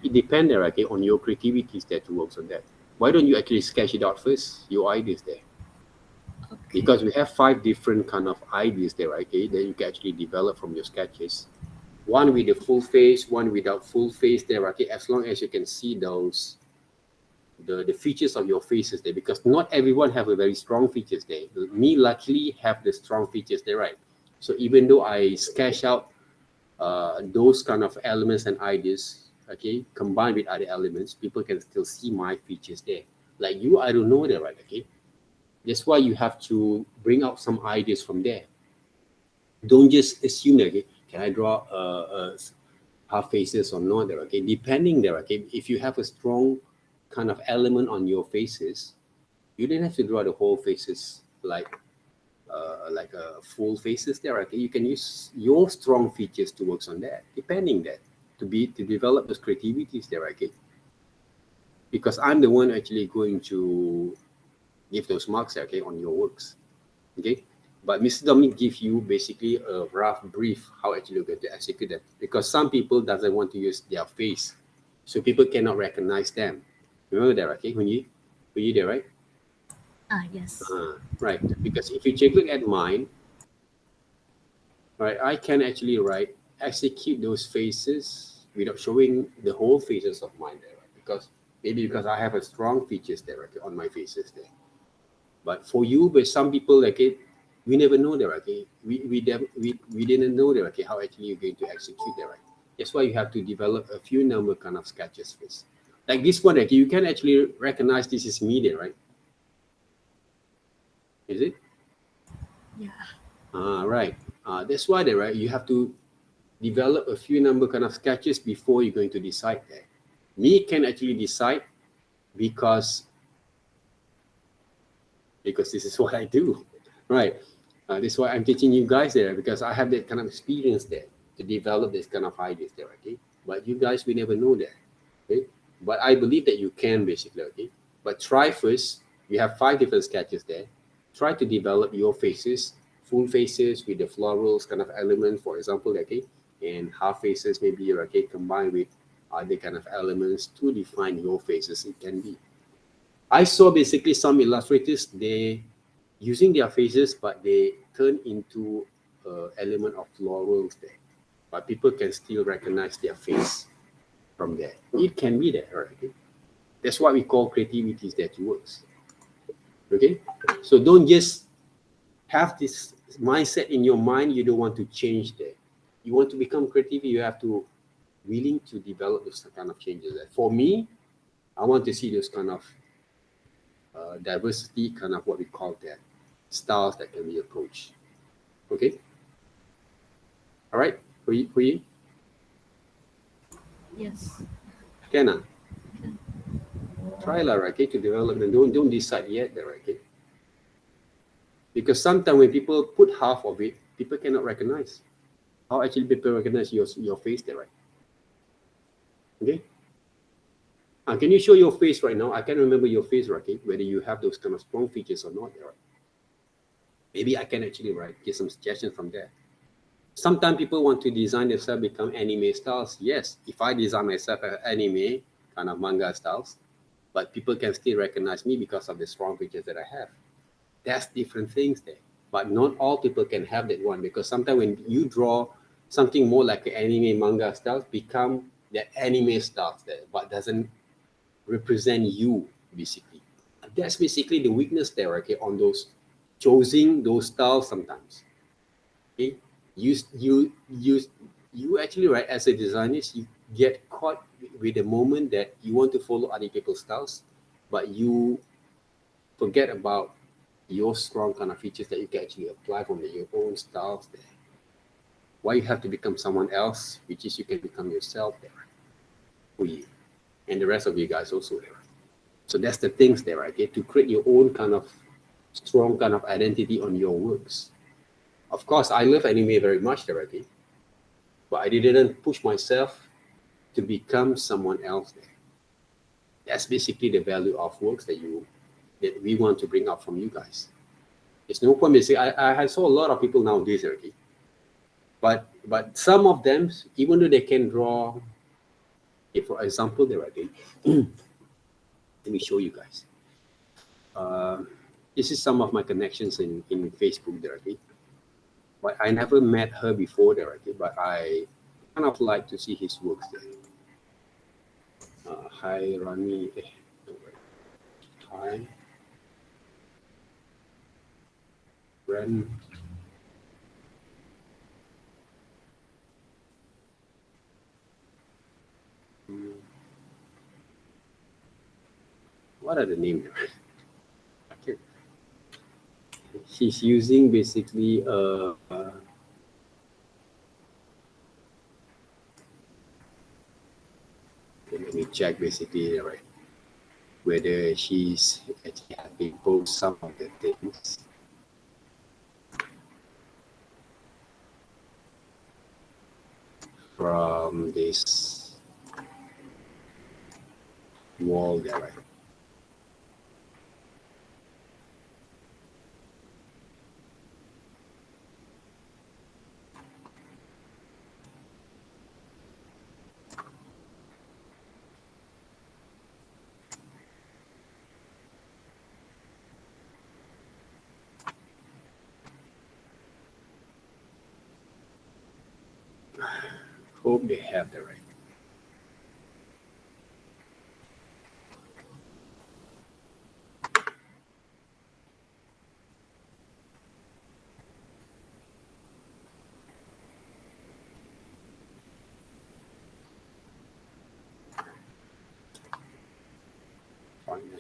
It depends there, okay, on your creativities there to work on that. Why don't you actually sketch it out first, your ideas there? Okay. Because we have 5 different kind of ideas there, okay, that you can actually develop from your sketches. One with the full face, one without full face there, okay, as long as you can see those the features of your faces there, because not everyone have a very strong features there. Me luckily have the strong features there, right? So even though I sketch out those kind of elements and ideas, okay, combined with other elements, people can still see my features there. Like you, I don't know that, right? Okay, that's why you have to bring out some ideas from there. Don't just assume that, okay, can I draw half faces or not there, okay? Depending there, okay? If you have a strong kind of element on your faces, you don't have to draw the whole faces like a full faces there, okay? You can use your strong features to work on that, depending that, to develop those creativities there, okay? Because I'm the one actually going to give those marks, okay, on your works, okay? But Mr. Dominic give you basically a rough brief how actually you're going to execute that, because some people doesn't want to use their face, so people cannot recognize them. Remember that, okay? When you there, right? Yes. Right. Because if you take a look at mine, right, I can actually execute those faces without showing the whole faces of mine there, right? Because I have a strong features there, okay, on my faces there. But for you, but some people like it, we never know that, okay? We didn't know that, okay, how actually you're going to execute that, right? That's why you have to develop a few number kind of sketches first. Like this one, okay, you can actually recognize this is me there, right? Is it? Yeah. Right. That's why there, right? You have to develop a few number kind of sketches before you're going to decide that. Me can actually decide because this is what I do, right? This is why I'm teaching you guys there, because I have that kind of experience there to develop this kind of ideas there, okay? But you guys, we never know that, okay? But I believe that you can basically, okay? But try first. You have 5 different sketches there. Try to develop your faces, full faces with the florals kind of element, for example, okay? And half faces maybe, okay, combined with other kind of elements to define your faces. It can be. I saw basically some illustrators, they using their faces, but they turn into element of florals there. But people can still recognize their face from there. It can be there, right? That's what we call creativity that works. Okay? So don't just have this mindset in your mind, you don't want to change that. You want to become creative, you have to willing to develop those kind of changes. For me, I want to see those kind of diversity, kind of what we call that, styles that can be approached. Okay? All right? For you? Yes. Can I? Try lah, okay, to develop and don't decide yet there, okay? Because sometimes when people put half of it, people cannot recognize. How actually people recognize your face there, right? Okay? Can you show your face right now? I can't remember your face, right? Okay? Whether you have those kind of strong features or not, right? Maybe I can actually get some suggestions from there. Sometimes people want to design themselves become anime styles. Yes, if I design myself as anime, kind of manga styles, but people can still recognize me because of the strong features that I have. That's different things there. But not all people can have that one, because sometimes when you draw something more like an anime manga styles, become the anime styles there, but doesn't represent you basically. That's basically the weakness there, okay, on those choosing those styles sometimes. Okay, you actually, right, as a designer, you get caught with the moment that you want to follow other people's styles, but you forget about your strong kind of features that you can actually apply from your own styles there. Why you have to become someone else, which is you can become yourself there for you and the rest of you guys also there. So that's the things there, right? Okay? To create your own kind of strong kind of identity on your works. Of course, I love anime very much there, okay? But I didn't push myself to become someone else there. That's basically the value of works that we want to bring up from you guys. It's no point saying I saw a lot of people nowadays, okay? But some of them, even though they can draw, for example, they're okay. Let me show you guys. This is some of my connections in Facebook there, okay? But I never met her before there, okay? But I kind of like to see his works there. Hi, Rani. Hi. Ren. What are the names? Okay. She's using basically Okay, let me check basically, right, whether she's actually having both some of the things. From this wall there, right? Hope they have the right. Finally.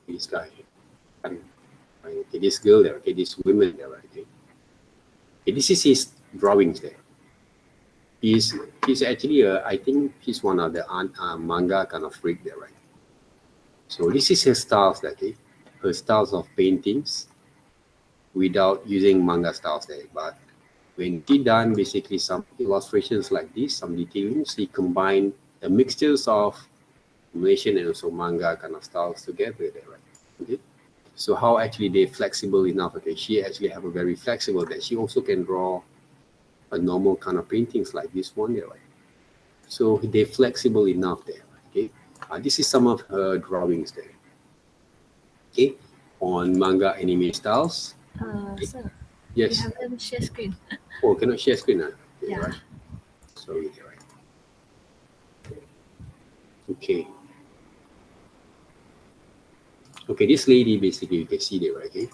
This guy. And, okay, this girl there, okay, this woman there, right? Okay. Okay, this is his drawings there. He's actually I think he's one of the manga kind of freak there, right? So this is her styles, okay, her styles of paintings without using manga styles there. But when he done basically some illustrations like this, some detailings, he combined the mixtures of Malaysian and also manga kind of styles together there, right? Okay. So how actually they flexible enough? Okay, she actually have a very flexible that she also can draw a normal kind of paintings like this one there, right? So they're flexible enough there. Okay, this is some of her drawings there. Okay, on manga anime styles. Sir, Yes. you haven't share screen. Oh, cannot share screen. Okay, Yeah. right. Sorry, there, right. Okay. Okay, this lady basically you can see there, right? Okay.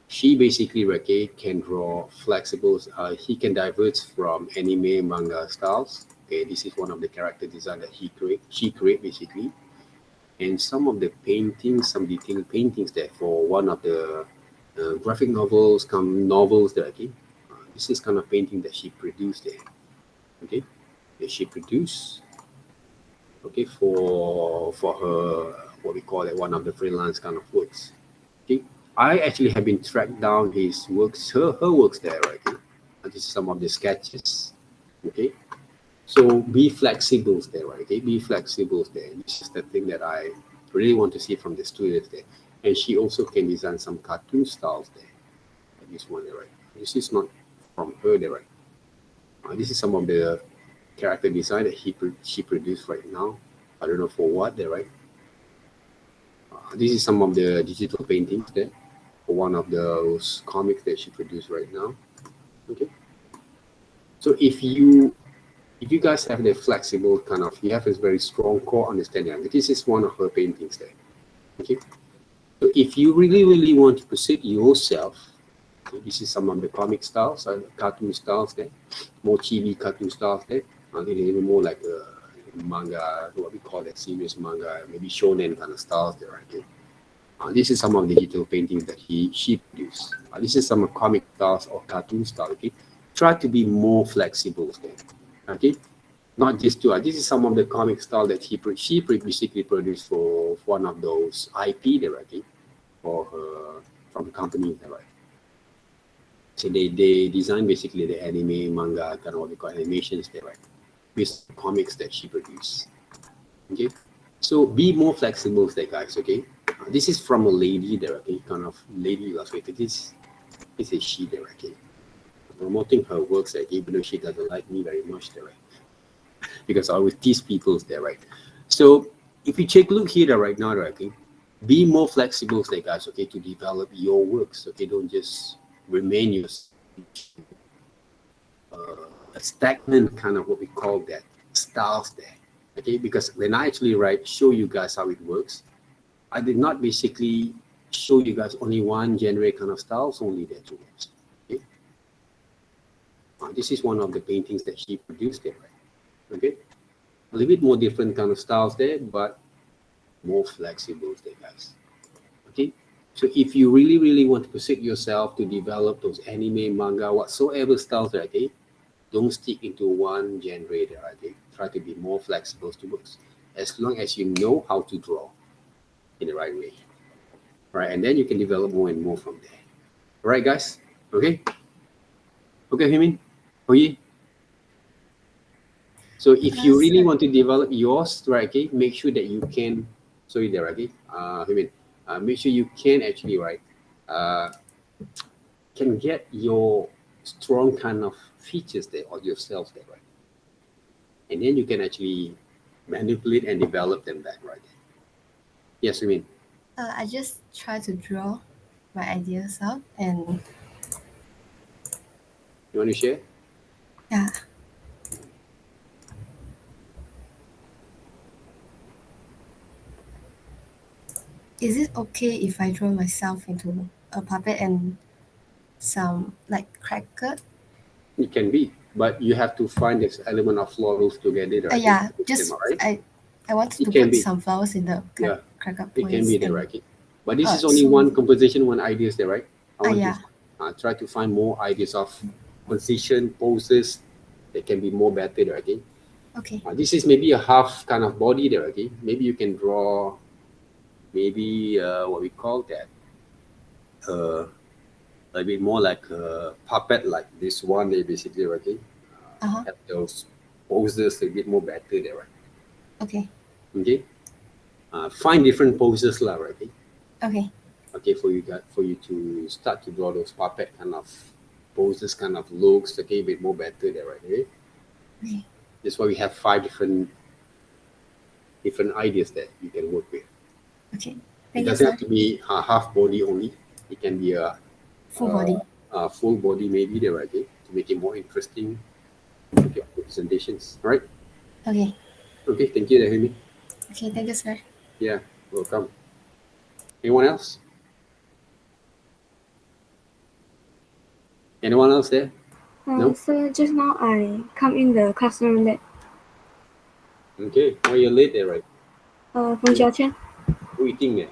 She basically, okay, can draw flexibles. He can diverge from anime manga styles. Okay, this is one of the character design that she create basically. And some of the paintings, some detailed paintings there for one of the graphic novels, novels that okay, this is kind of painting that she produced there. Okay, that she produced. Okay, for her what we call it one of the freelance kind of works. Okay, I actually have been tracked down his works, her works there. Right, okay? And this is some of the sketches. Okay, so be flexible there, right? Okay, be flexible there. This is the thing that I really want to see from the students there. And she also can design some cartoon styles there. Like this one there, right? This is not from her there, right? This is some of the character design that she produced right now. I don't know for what there, right? This is some of the digital paintings there for one of those comics that she produced right now. Okay. So if you guys have the flexible kind of, you have this very strong core understanding. This is one of her paintings there. Okay. So if you really want to proceed yourself, okay, this is some of the comic styles, cartoon styles there, more chibi cartoon styles there. I think it's more like a manga, what we call that serious manga, maybe shonen kind of styles there. Okay. This is some of the digital paintings that she produced. This is some comic styles or cartoon style. Okay. Try to be more flexible there. Okay, not just two. This is some of the comic style that she basically produced for one of those IP there, okay, for her from company there, right? So they design basically the anime, manga, kind of what we call animations there, right? With comics that she produced. Okay, so be more flexible there, guys. Okay, this is from a lady there, okay, kind of lady illustrator. This is a she there, okay. Promoting her works, like, even though she doesn't like me very much there, right? Because I always tease people there, right? So if you take a look here right now, right, okay, be more flexible there, guys, okay, to develop your works, okay? Don't just remain your a stagnant kind of what we call that styles there, okay? Because when I actually show you guys how it works, I did not basically show you guys only one genre kind of styles only there too. Okay? This is one of the paintings that she produced there, right? Okay, a little bit more different kind of styles there, but more flexible there, guys. Okay, so if you really want to pursue yourself to develop those anime, manga, whatsoever styles there, okay, don't stick into one genre there, okay? Try to be more flexible towards, as long as you know how to draw in the right way. Right, and then you can develop more and more from there. All right, guys? Okay? Okay, Himin? Oyi? So if you Yes, really sir. want to develop yours, right, okay, make sure that you can, sorry there, okay? Himin, make sure you can actually, right, can get your strong kind of features there or yourself there, right? And then you can actually manipulate and develop them back, right? Yes, Himin. I just try to draw my ideas out, and You want to share? yeah, is it okay if I draw myself into a puppet and some like cracker? It can be, but you have to find this element of florals together, right? Yeah, All just right? I wanted It to can put be. some flowers in the Yeah, cracker it can points be there, and right? But this is only so one composition, one ideas there, right? I want yeah, to try to find more ideas of position, poses that can be more better there, okay? okay, This is maybe a half kind of body there, okay? Maybe you can draw maybe what we call that, a bit more like a puppet like this one there basically, okay? uh-huh, Have those poses a bit more better there, right? okay, Okay? Find different poses lah, right? okay, Okay, for you to start to draw those puppet kind of poses, kind of looks, okay, a bit more better there, right? Okay? okay, That's why we have 5 different ideas that you can work with. okay. It Thank you, doesn't sir. have to be a half body only. It can be Full body. a full body maybe there, right? Okay? To make it more interesting. Okay, presentations. All right. Okay, Okay, thank you, Dahimi. okay, thank you, sir. Yeah, welcome. Anyone else? Anyone else there? No? So just now I come in the classroom that Okay, why you're late there, right? from Jiaqian. Who eating there?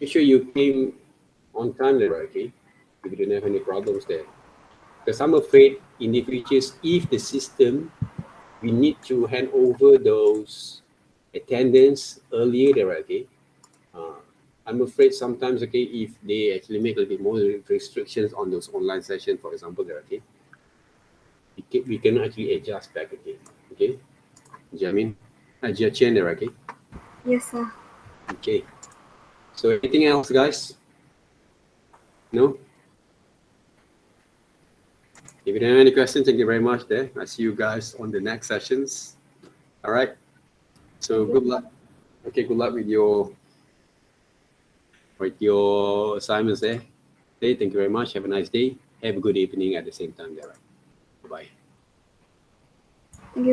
Make sure you came on time there, right? Okay? If you don't have any problems there. Because I'm afraid in the future, if the system, we need to hand over those attendance earlier there, right? Okay? I'm afraid sometimes, okay, if they actually make a little bit more restrictions on those online sessions, for example, there, okay, we can actually adjust back again, okay? Jamin, Jiaqian there, okay? Yes, sir. Okay. So anything else, guys? No? If you don't have any questions, thank you very much there. I see you guys on the next sessions. All right. So good luck. Okay, good luck with your assignments there. Okay, thank you very much. Have a nice day. Have a good evening at the same time there. Bye-bye. Thank you.